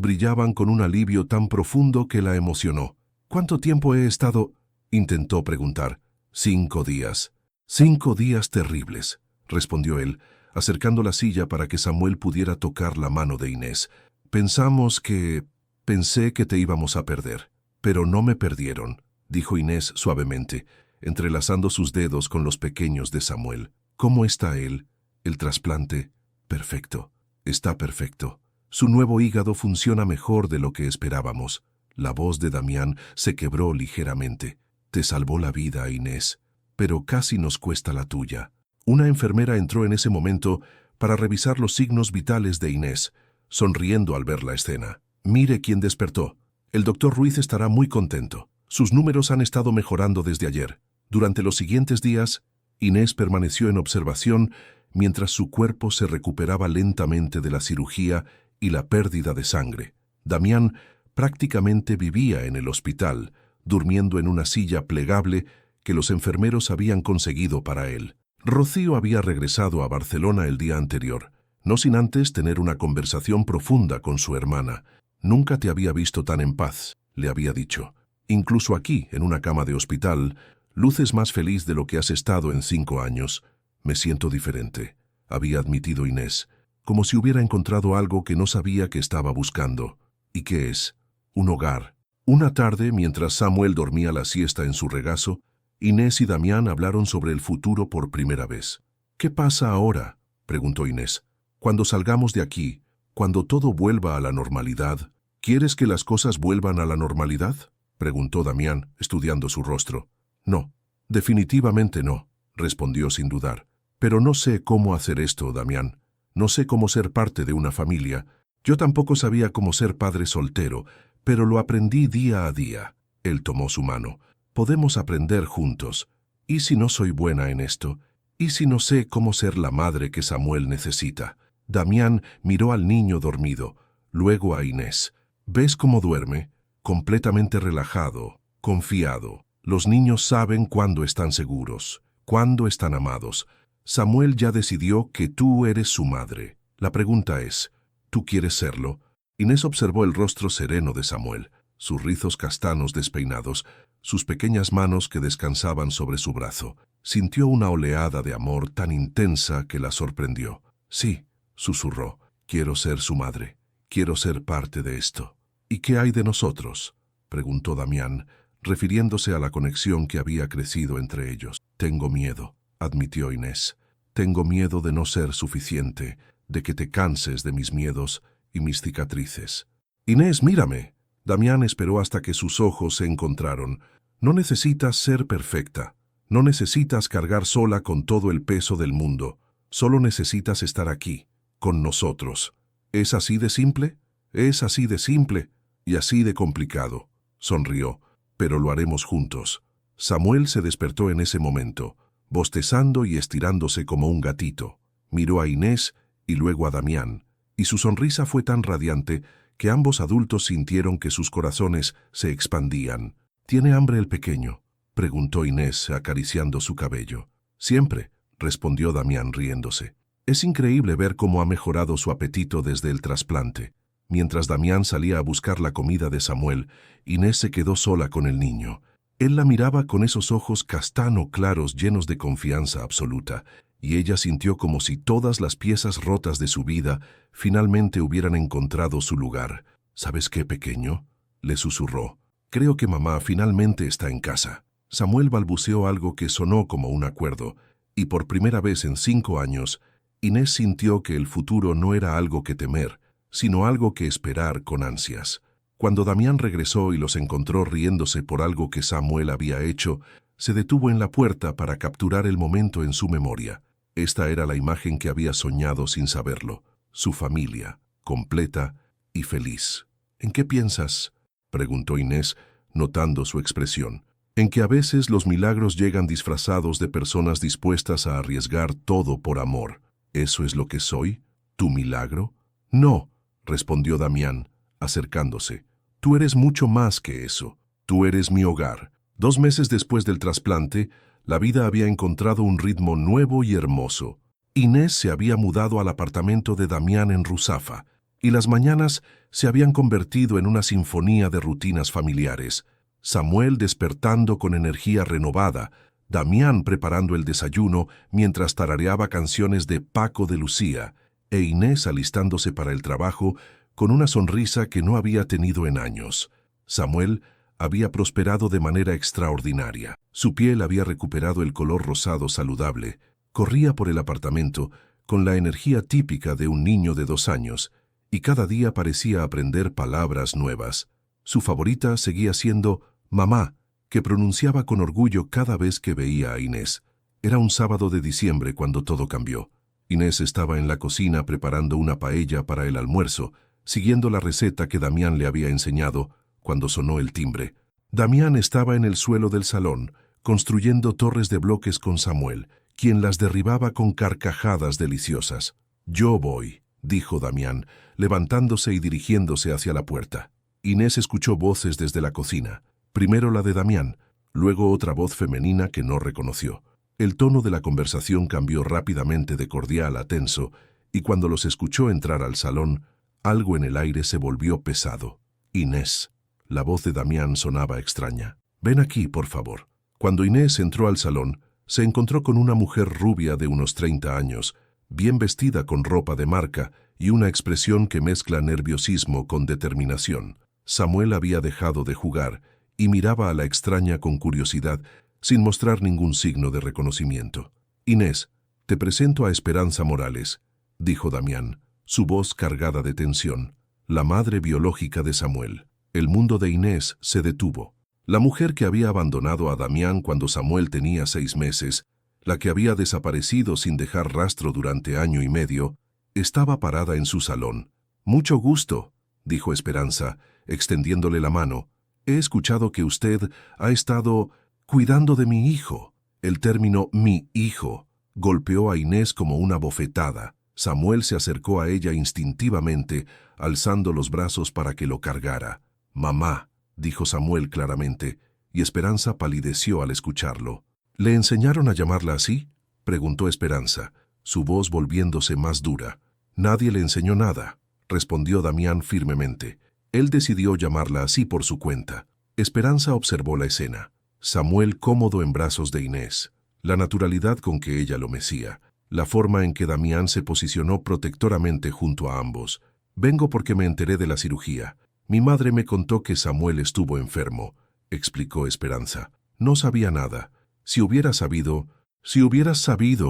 S1: brillaban con un alivio tan profundo que la emocionó. «¿Cuánto tiempo he estado?», intentó preguntar. 5 días. 5 días terribles», respondió él, acercando la silla para que Samuel pudiera tocar la mano de Inés. «Pensé que te íbamos a perder, pero no me perdieron», dijo Inés suavemente, entrelazando sus dedos con los pequeños de Samuel. «¿Cómo está él? El trasplante». «Perfecto. Está perfecto. Su nuevo hígado funciona mejor de lo que esperábamos». La voz de Damián se quebró ligeramente. «Te salvó la vida, Inés, pero casi nos cuesta la tuya». Una enfermera entró en ese momento para revisar los signos vitales de Inés, sonriendo al ver la escena. «Mire quién despertó. El doctor Ruiz estará muy contento. Sus números han estado mejorando desde ayer». Durante los siguientes días, Inés permaneció en observación mientras su cuerpo se recuperaba lentamente de la cirugía y la pérdida de sangre. Damián prácticamente vivía en el hospital, durmiendo en una silla plegable que los enfermeros habían conseguido para él. Rocío había regresado a Barcelona el día anterior, no sin antes tener una conversación profunda con su hermana. «Nunca te había visto tan en paz», le había dicho. «Incluso aquí, en una cama de hospital, luces más feliz de lo que has estado en 5 años. Me siento diferente», había admitido Inés, como si hubiera encontrado algo que no sabía que estaba buscando. ¿Y qué es? Un hogar. Una tarde, mientras Samuel dormía la siesta en su regazo, Inés y Damián hablaron sobre el futuro por primera vez. «¿Qué pasa ahora?», preguntó Inés. «Cuando salgamos de aquí, cuando todo vuelva a la normalidad». «¿Quieres que las cosas vuelvan a la normalidad?», preguntó Damián, estudiando su rostro. «No, definitivamente no», respondió sin dudar. «Pero no sé cómo hacer esto, Damián. No sé cómo ser parte de una familia. Yo tampoco sabía cómo ser padre soltero, pero lo aprendí día a día». Él tomó su mano. «Podemos aprender juntos. ¿Y si no soy buena en esto? ¿Y si no sé cómo ser la madre que Samuel necesita?». Damián miró al niño dormido, luego a Inés. «¿Ves cómo duerme? Completamente relajado, confiado. Los niños saben cuándo están seguros, cuándo están amados. Samuel ya decidió que tú eres su madre. La pregunta es, ¿tú quieres serlo?». Inés observó el rostro sereno de Samuel, sus rizos castanos despeinados, sus pequeñas manos que descansaban sobre su brazo. Sintió una oleada de amor tan intensa que la sorprendió. «Sí», susurró, «quiero ser su madre. Quiero ser parte de esto». «¿Y qué hay de nosotros?», preguntó Damián, refiriéndose a la conexión que había crecido entre ellos. «Tengo miedo», admitió Inés. «Tengo miedo de no ser suficiente, de que te canses de mis miedos y mis cicatrices». «Inés, mírame». Damián esperó hasta que sus ojos se encontraron. «No necesitas ser perfecta. No necesitas cargar sola con todo el peso del mundo. Solo necesitas estar aquí, con nosotros. ¿Es así de simple? Es así de simple y así de complicado», sonrió. «Pero lo haremos juntos». Samuel se despertó en ese momento, bostezando y estirándose como un gatito. Miró a Inés y luego a Damián, y su sonrisa fue tan radiante que ambos adultos sintieron que sus corazones se expandían. «¿Tiene hambre el pequeño?», preguntó Inés, acariciando su cabello. «Siempre», respondió Damián riéndose. «Es increíble ver cómo ha mejorado su apetito desde el trasplante». Mientras Damián salía a buscar la comida de Samuel, Inés se quedó sola con el niño. Él la miraba con esos ojos castaño claros llenos de confianza absoluta, y ella sintió como si todas las piezas rotas de su vida finalmente hubieran encontrado su lugar. «¿Sabes qué, pequeño?», le susurró. «Creo que mamá finalmente está en casa». Samuel balbuceó algo que sonó como un acuerdo, y por primera vez en 5 años, Inés sintió que el futuro no era algo que temer, sino algo que esperar con ansias. Cuando Damián regresó y los encontró riéndose por algo que Samuel había hecho, se detuvo en la puerta para capturar el momento en su memoria. Esta era la imagen que había soñado sin saberlo, su familia, completa y feliz. «¿En qué piensas?», preguntó Inés, notando su expresión. «En que a veces los milagros llegan disfrazados de personas dispuestas a arriesgar todo por amor. ¿Eso es lo que soy? ¿Tu milagro?». «No», respondió Damián, acercándose. «Tú eres mucho más que eso. Tú eres mi hogar». 2 meses después del trasplante, la vida había encontrado un ritmo nuevo y hermoso. Inés se había mudado al apartamento de Damián en Ruzafa, y las mañanas se habían convertido en una sinfonía de rutinas familiares. Samuel despertando con energía renovada, Damián preparando el desayuno mientras tarareaba canciones de Paco de Lucía, e Inés alistándose para el trabajo con una sonrisa que no había tenido en años. Samuel había prosperado de manera extraordinaria. Su piel había recuperado el color rosado saludable. Corría por el apartamento con la energía típica de un niño de 2 años, y cada día parecía aprender palabras nuevas. Su favorita seguía siendo «mamá», que pronunciaba con orgullo cada vez que veía a Inés. Era un sábado de diciembre cuando todo cambió. Inés estaba en la cocina preparando una paella para el almuerzo, siguiendo la receta que Damián le había enseñado, cuando sonó el timbre. Damián estaba en el suelo del salón, construyendo torres de bloques con Samuel, quien las derribaba con carcajadas deliciosas. «Yo voy», dijo Damián, levantándose y dirigiéndose hacia la puerta. Inés escuchó voces desde la cocina, primero la de Damián, luego otra voz femenina que no reconoció. El tono de la conversación cambió rápidamente de cordial a tenso, y cuando los escuchó entrar al salón, algo en el aire se volvió pesado. Inés. La voz de Damián sonaba extraña. Ven aquí, por favor. Cuando Inés entró al salón, se encontró con una mujer rubia de unos 30 años, bien vestida con ropa de marca y una expresión que mezcla nerviosismo con determinación. Samuel había dejado de jugar y miraba a la extraña con curiosidad, sin mostrar ningún signo de reconocimiento. Inés, te presento a Esperanza Morales, dijo Damián, su voz cargada de tensión, la madre biológica de Samuel. El mundo de Inés se detuvo. La mujer que había abandonado a Damián cuando Samuel tenía 6 meses, la que había desaparecido sin dejar rastro durante año y medio, estaba parada en su salón. Mucho gusto, dijo Esperanza, extendiéndole la mano. He escuchado que usted ha estado cuidando de mi hijo. El término «mi hijo» golpeó a Inés como una bofetada. Samuel se acercó a ella instintivamente, alzando los brazos para que lo cargara. «Mamá», dijo Samuel claramente, y Esperanza palideció al escucharlo. ¿Le enseñaron a llamarla así?, preguntó Esperanza, su voz volviéndose más dura. Nadie le enseñó nada, respondió Damián firmemente. Él decidió llamarla así por su cuenta. Esperanza observó la escena. Samuel cómodo en brazos de Inés, la naturalidad con que ella lo mecía, la forma en que Damián se posicionó protectoramente junto a ambos. Vengo porque me enteré de la cirugía. Mi madre me contó que Samuel estuvo enfermo, explicó Esperanza. No sabía nada. Si hubieras sabido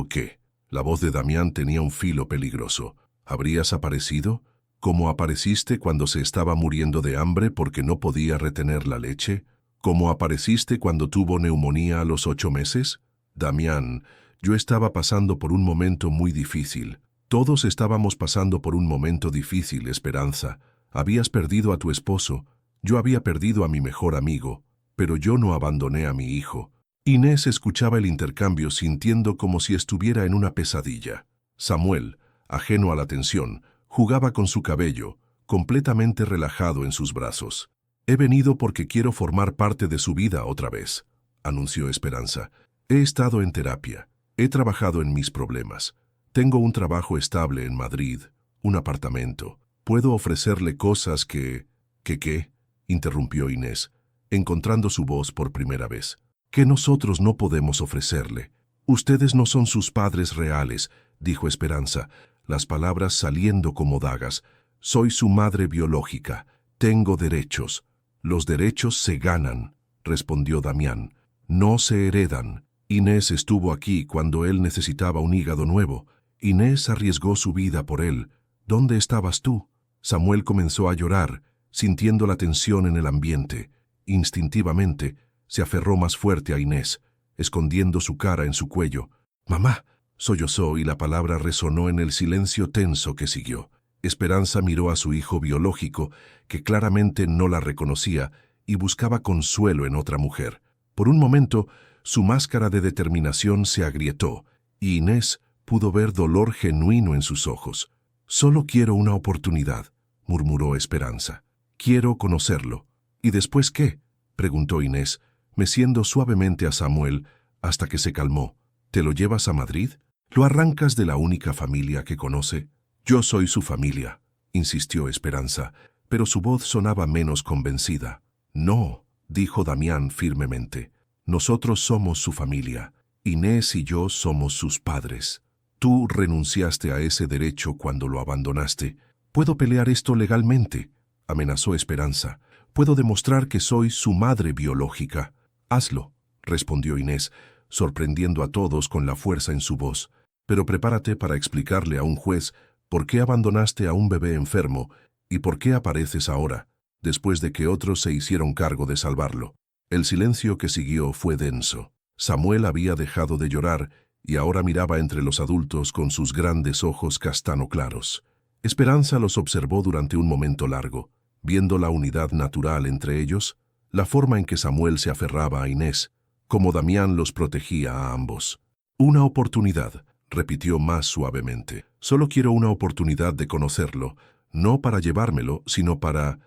S1: ¿qué? La voz de Damián tenía un filo peligroso. ¿Habrías aparecido? ¿Cómo apareciste cuando se estaba muriendo de hambre porque no podía retener la leche? ¿Cómo apareciste cuando tuvo neumonía a los 8 meses? Damián, yo estaba pasando por un momento muy difícil. Todos estábamos pasando por un momento difícil, Esperanza. Habías perdido a tu esposo, yo había perdido a mi mejor amigo, pero yo no abandoné a mi hijo. Inés escuchaba el intercambio sintiendo como si estuviera en una pesadilla. Samuel, ajeno a la tensión, jugaba con su cabello, completamente relajado en sus brazos. He venido porque quiero formar parte de su vida otra vez, anunció Esperanza. He estado en terapia, he trabajado en mis problemas. Tengo un trabajo estable en Madrid, un apartamento. Puedo ofrecerle cosas que... ¿Qué? Interrumpió Inés, encontrando su voz por primera vez. Que nosotros no podemos ofrecerle. Ustedes no son sus padres reales, dijo Esperanza, las palabras saliendo como dagas. Soy su madre biológica. Tengo derechos. Los derechos se ganan, respondió Damián. No se heredan. Inés estuvo aquí cuando él necesitaba un hígado nuevo. Inés arriesgó su vida por él. ¿Dónde estabas tú? Samuel comenzó a llorar, sintiendo la tensión en el ambiente. Instintivamente, se aferró más fuerte a Inés, escondiendo su cara en su cuello. «Mamá», sollozó y la palabra resonó en el silencio tenso que siguió. Esperanza miró a su hijo biológico, que claramente no la reconocía, y buscaba consuelo en otra mujer. Por un momento, su máscara de determinación se agrietó, y Inés pudo ver dolor genuino en sus ojos. «Solo quiero una oportunidad», murmuró Esperanza. «Quiero conocerlo». «¿Y después qué?», preguntó Inés, meciendo suavemente a Samuel hasta que se calmó. ¿Te lo llevas a Madrid? ¿Lo arrancas de la única familia que conoce? Yo soy su familia, insistió Esperanza, pero su voz sonaba menos convencida. No, dijo Damián firmemente. Nosotros somos su familia. Inés y yo somos sus padres. Tú renunciaste a ese derecho cuando lo abandonaste. Puedo pelear esto legalmente, amenazó Esperanza. Puedo demostrar que soy su madre biológica. Hazlo, respondió Inés, sorprendiendo a todos con la fuerza en su voz. Pero prepárate para explicarle a un juez por qué abandonaste a un bebé enfermo y por qué apareces ahora, después de que otros se hicieron cargo de salvarlo. El silencio que siguió fue denso. Samuel había dejado de llorar y ahora miraba entre los adultos con sus grandes ojos castaño claros. Esperanza los observó durante un momento largo, viendo la unidad natural entre ellos, la forma en que Samuel se aferraba a Inés, como Damián los protegía a ambos. Una oportunidad, repitió más suavemente. Solo quiero una oportunidad de conocerlo, no para llevármelo, sino para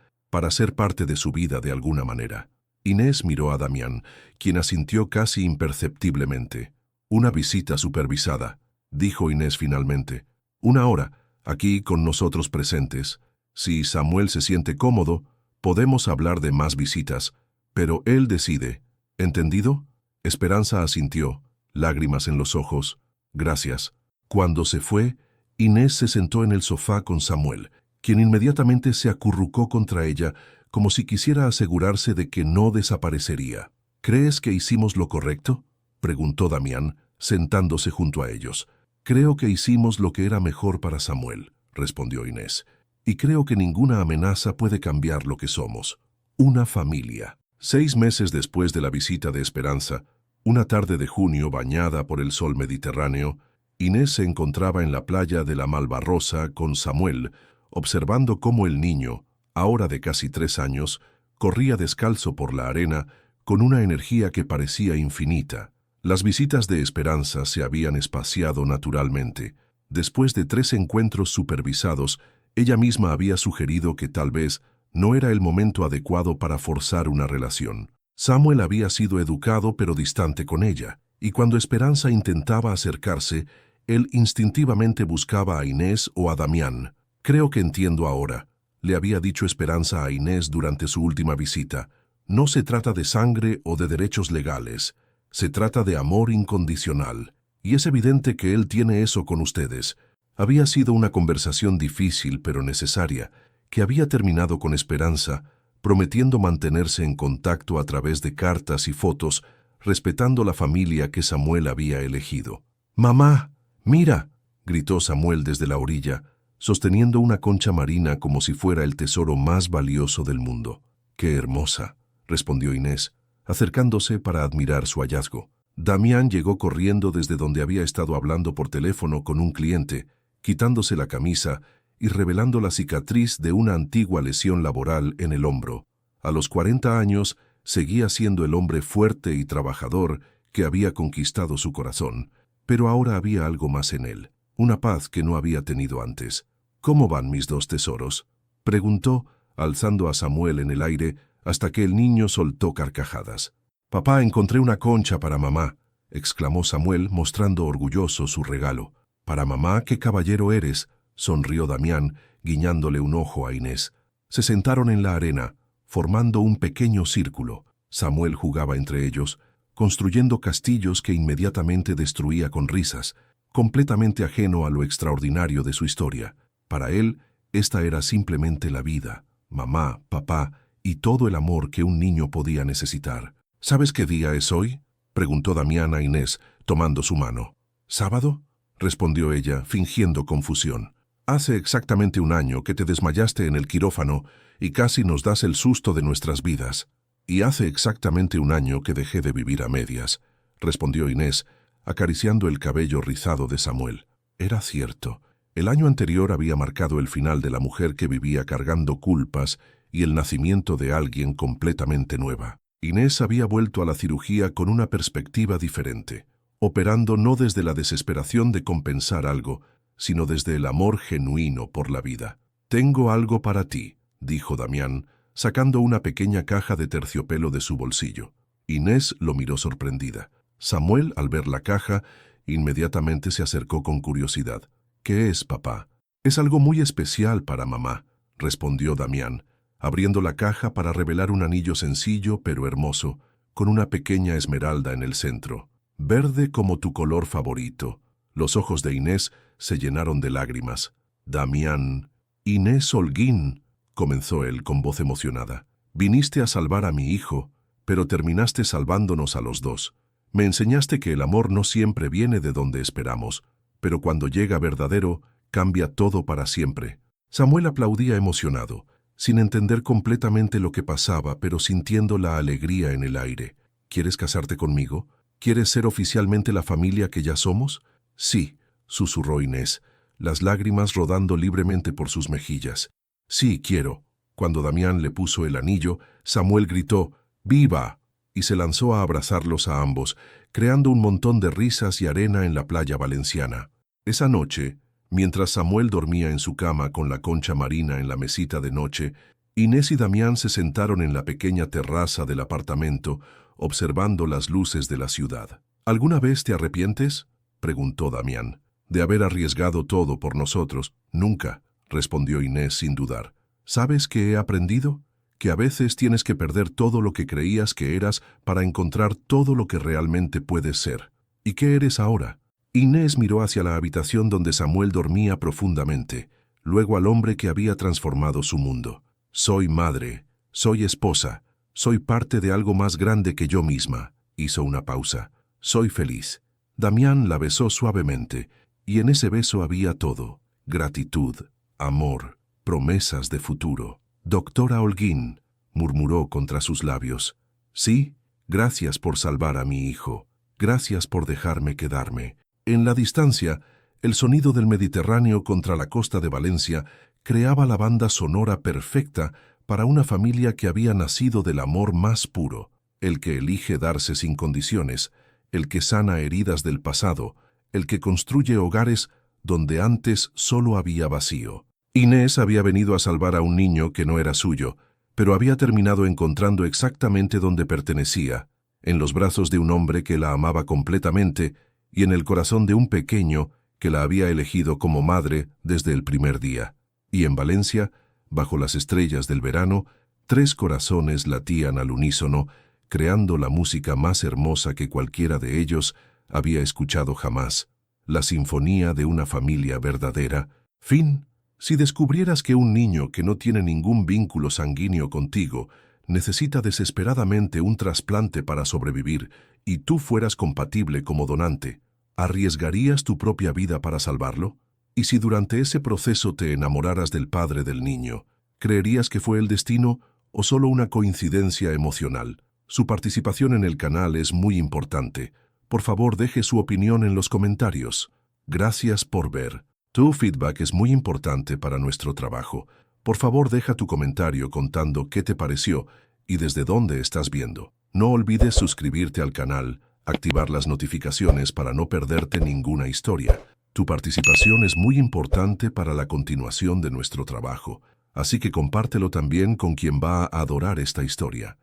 S1: ser parte de su vida de alguna manera. Inés miró a Damián, quien asintió casi imperceptiblemente. «Una visita supervisada», dijo Inés finalmente. «1 hora, aquí con nosotros presentes. Si Samuel se siente cómodo, podemos hablar de más visitas, pero él decide. ¿Entendido?» Esperanza asintió, lágrimas en los ojos. «Gracias». Cuando se fue, Inés se sentó en el sofá con Samuel, quien inmediatamente se acurrucó contra ella, como si quisiera asegurarse de que no desaparecería. «¿Crees que hicimos lo correcto?», preguntó Damián, sentándose junto a ellos. «Creo que hicimos lo que era mejor para Samuel», respondió Inés. «Y creo que ninguna amenaza puede cambiar lo que somos. Una familia». 6 meses después de la visita de Esperanza, una tarde de junio bañada por el sol mediterráneo, Inés se encontraba en la playa de la Malvarrosa con Samuel, observando cómo el niño, ahora de casi 3 años, corría descalzo por la arena con una energía que parecía infinita. Las visitas de Esperanza se habían espaciado naturalmente. Después de 3 encuentros supervisados, ella misma había sugerido que tal vez no era el momento adecuado para forzar una relación. Samuel había sido educado pero distante con ella, y cuando Esperanza intentaba acercarse, él instintivamente buscaba a Inés o a Damián. «Creo que entiendo ahora», le había dicho Esperanza a Inés durante su última visita. «No se trata de sangre o de derechos legales. Se trata de amor incondicional. Y es evidente que él tiene eso con ustedes». Había sido una conversación difícil pero necesaria, que había terminado con Esperanza, prometiendo mantenerse en contacto a través de cartas y fotos, respetando la familia que Samuel había elegido. «¡Mamá! ¡Mira!», gritó Samuel desde la orilla, sosteniendo una concha marina como si fuera el tesoro más valioso del mundo. «¡Qué hermosa!», respondió Inés, acercándose para admirar su hallazgo. Damián llegó corriendo desde donde había estado hablando por teléfono con un cliente, quitándose la camisa y revelando la cicatriz de una antigua lesión laboral en el hombro. A los 40 años, seguía siendo el hombre fuerte y trabajador que había conquistado su corazón, pero ahora había algo más en él, una paz que no había tenido antes. «¿Cómo van mis 2 tesoros?», preguntó, alzando a Samuel en el aire hasta que el niño soltó carcajadas. «Papá, encontré una concha para mamá», exclamó Samuel, mostrando orgulloso su regalo. «¿Para mamá? ¡Qué caballero eres!», sonrió Damián, guiñándole un ojo a Inés. Se sentaron en la arena, formando un pequeño círculo. Samuel jugaba entre ellos, construyendo castillos que inmediatamente destruía con risas, completamente ajeno a lo extraordinario de su historia. Para él, esta era simplemente la vida, mamá, papá y todo el amor que un niño podía necesitar. «¿Sabes qué día es hoy?», preguntó Damián a Inés, tomando su mano. «¿Sábado?», respondió ella, fingiendo confusión. «Hace exactamente 1 año que te desmayaste en el quirófano y casi nos das el susto de nuestras vidas. Y hace exactamente 1 año que dejé de vivir a medias», respondió Inés, acariciando el cabello rizado de Samuel. Era cierto. El año anterior había marcado el final de la mujer que vivía cargando culpas y el nacimiento de alguien completamente nueva. Inés había vuelto a la cirugía con una perspectiva diferente, operando no desde la desesperación de compensar algo, sino desde el amor genuino por la vida. «Tengo algo para ti», dijo Damián, sacando una pequeña caja de terciopelo de su bolsillo. Inés lo miró sorprendida. Samuel, al ver la caja, inmediatamente se acercó con curiosidad. «¿Qué es, papá?» «Es algo muy especial para mamá», respondió Damián, abriendo la caja para revelar un anillo sencillo pero hermoso, con una pequeña esmeralda en el centro. «Verde como tu color favorito». Los ojos de Inés se llenaron de lágrimas. «Damián». «Inés Holguín», comenzó él con voz emocionada. «Viniste a salvar a mi hijo, pero terminaste salvándonos a los 2. Me enseñaste que el amor no siempre viene de donde esperamos, pero cuando llega verdadero, cambia todo para siempre». Samuel aplaudía emocionado, sin entender completamente lo que pasaba, pero sintiendo la alegría en el aire. «¿Quieres casarte conmigo? ¿Quieres ser oficialmente la familia que ya somos?» «Sí», susurró Inés, las lágrimas rodando libremente por sus mejillas. «Sí, quiero». Cuando Damián le puso el anillo, Samuel gritó «¡Viva!» y se lanzó a abrazarlos a ambos, creando un montón de risas y arena en la playa valenciana. Esa noche, mientras Samuel dormía en su cama con la concha marina en la mesita de noche, Inés y Damián se sentaron en la pequeña terraza del apartamento, observando las luces de la ciudad. ¿Alguna vez te arrepientes?, preguntó Damián. ¿De haber arriesgado todo por nosotros? Nunca, respondió Inés sin dudar. ¿Sabes qué he aprendido? Que a veces tienes que perder todo lo que creías que eras para encontrar todo lo que realmente puedes ser. ¿Y qué eres ahora? Inés miró hacia la habitación donde Samuel dormía profundamente, luego al hombre que había transformado su mundo. Soy madre, soy esposa, soy parte de algo más grande que yo misma. Hizo una pausa. Soy feliz. Damián la besó suavemente, y en ese beso había todo: gratitud, amor, promesas de futuro. Doctora Holguín, murmuró contra sus labios. Sí, gracias por salvar a mi hijo. Gracias por dejarme quedarme. En la distancia, el sonido del Mediterráneo contra la costa de Valencia creaba la banda sonora perfecta para una familia que había nacido del amor más puro, el que elige darse sin condiciones, el que sana heridas del pasado, el que construye hogares donde antes solo había vacío. Inés había venido a salvar a un niño que no era suyo, pero había terminado encontrando exactamente donde pertenecía, en los brazos de un hombre que la amaba completamente y en el corazón de un pequeño que la había elegido como madre desde el primer día. Y en Valencia, bajo las estrellas del verano, 3 corazones latían al unísono, creando la música más hermosa que cualquiera de ellos había escuchado jamás, la sinfonía de una familia verdadera. Fin. Si descubrieras que un niño que no tiene ningún vínculo sanguíneo contigo necesita desesperadamente un trasplante para sobrevivir y tú fueras compatible como donante, ¿arriesgarías tu propia vida para salvarlo? Y si durante ese proceso te enamoraras del padre del niño, ¿creerías que fue el destino o solo una coincidencia emocional? Su participación en el canal es muy importante. Por favor, deje su opinión en los comentarios. Gracias por ver. Tu feedback es muy importante para nuestro trabajo. Por favor, deja tu comentario contando qué te pareció y desde dónde estás viendo. No olvides suscribirte al canal, activar las notificaciones para no perderte ninguna historia. Tu participación es muy importante para la continuación de nuestro trabajo, así que compártelo también con quien va a adorar esta historia.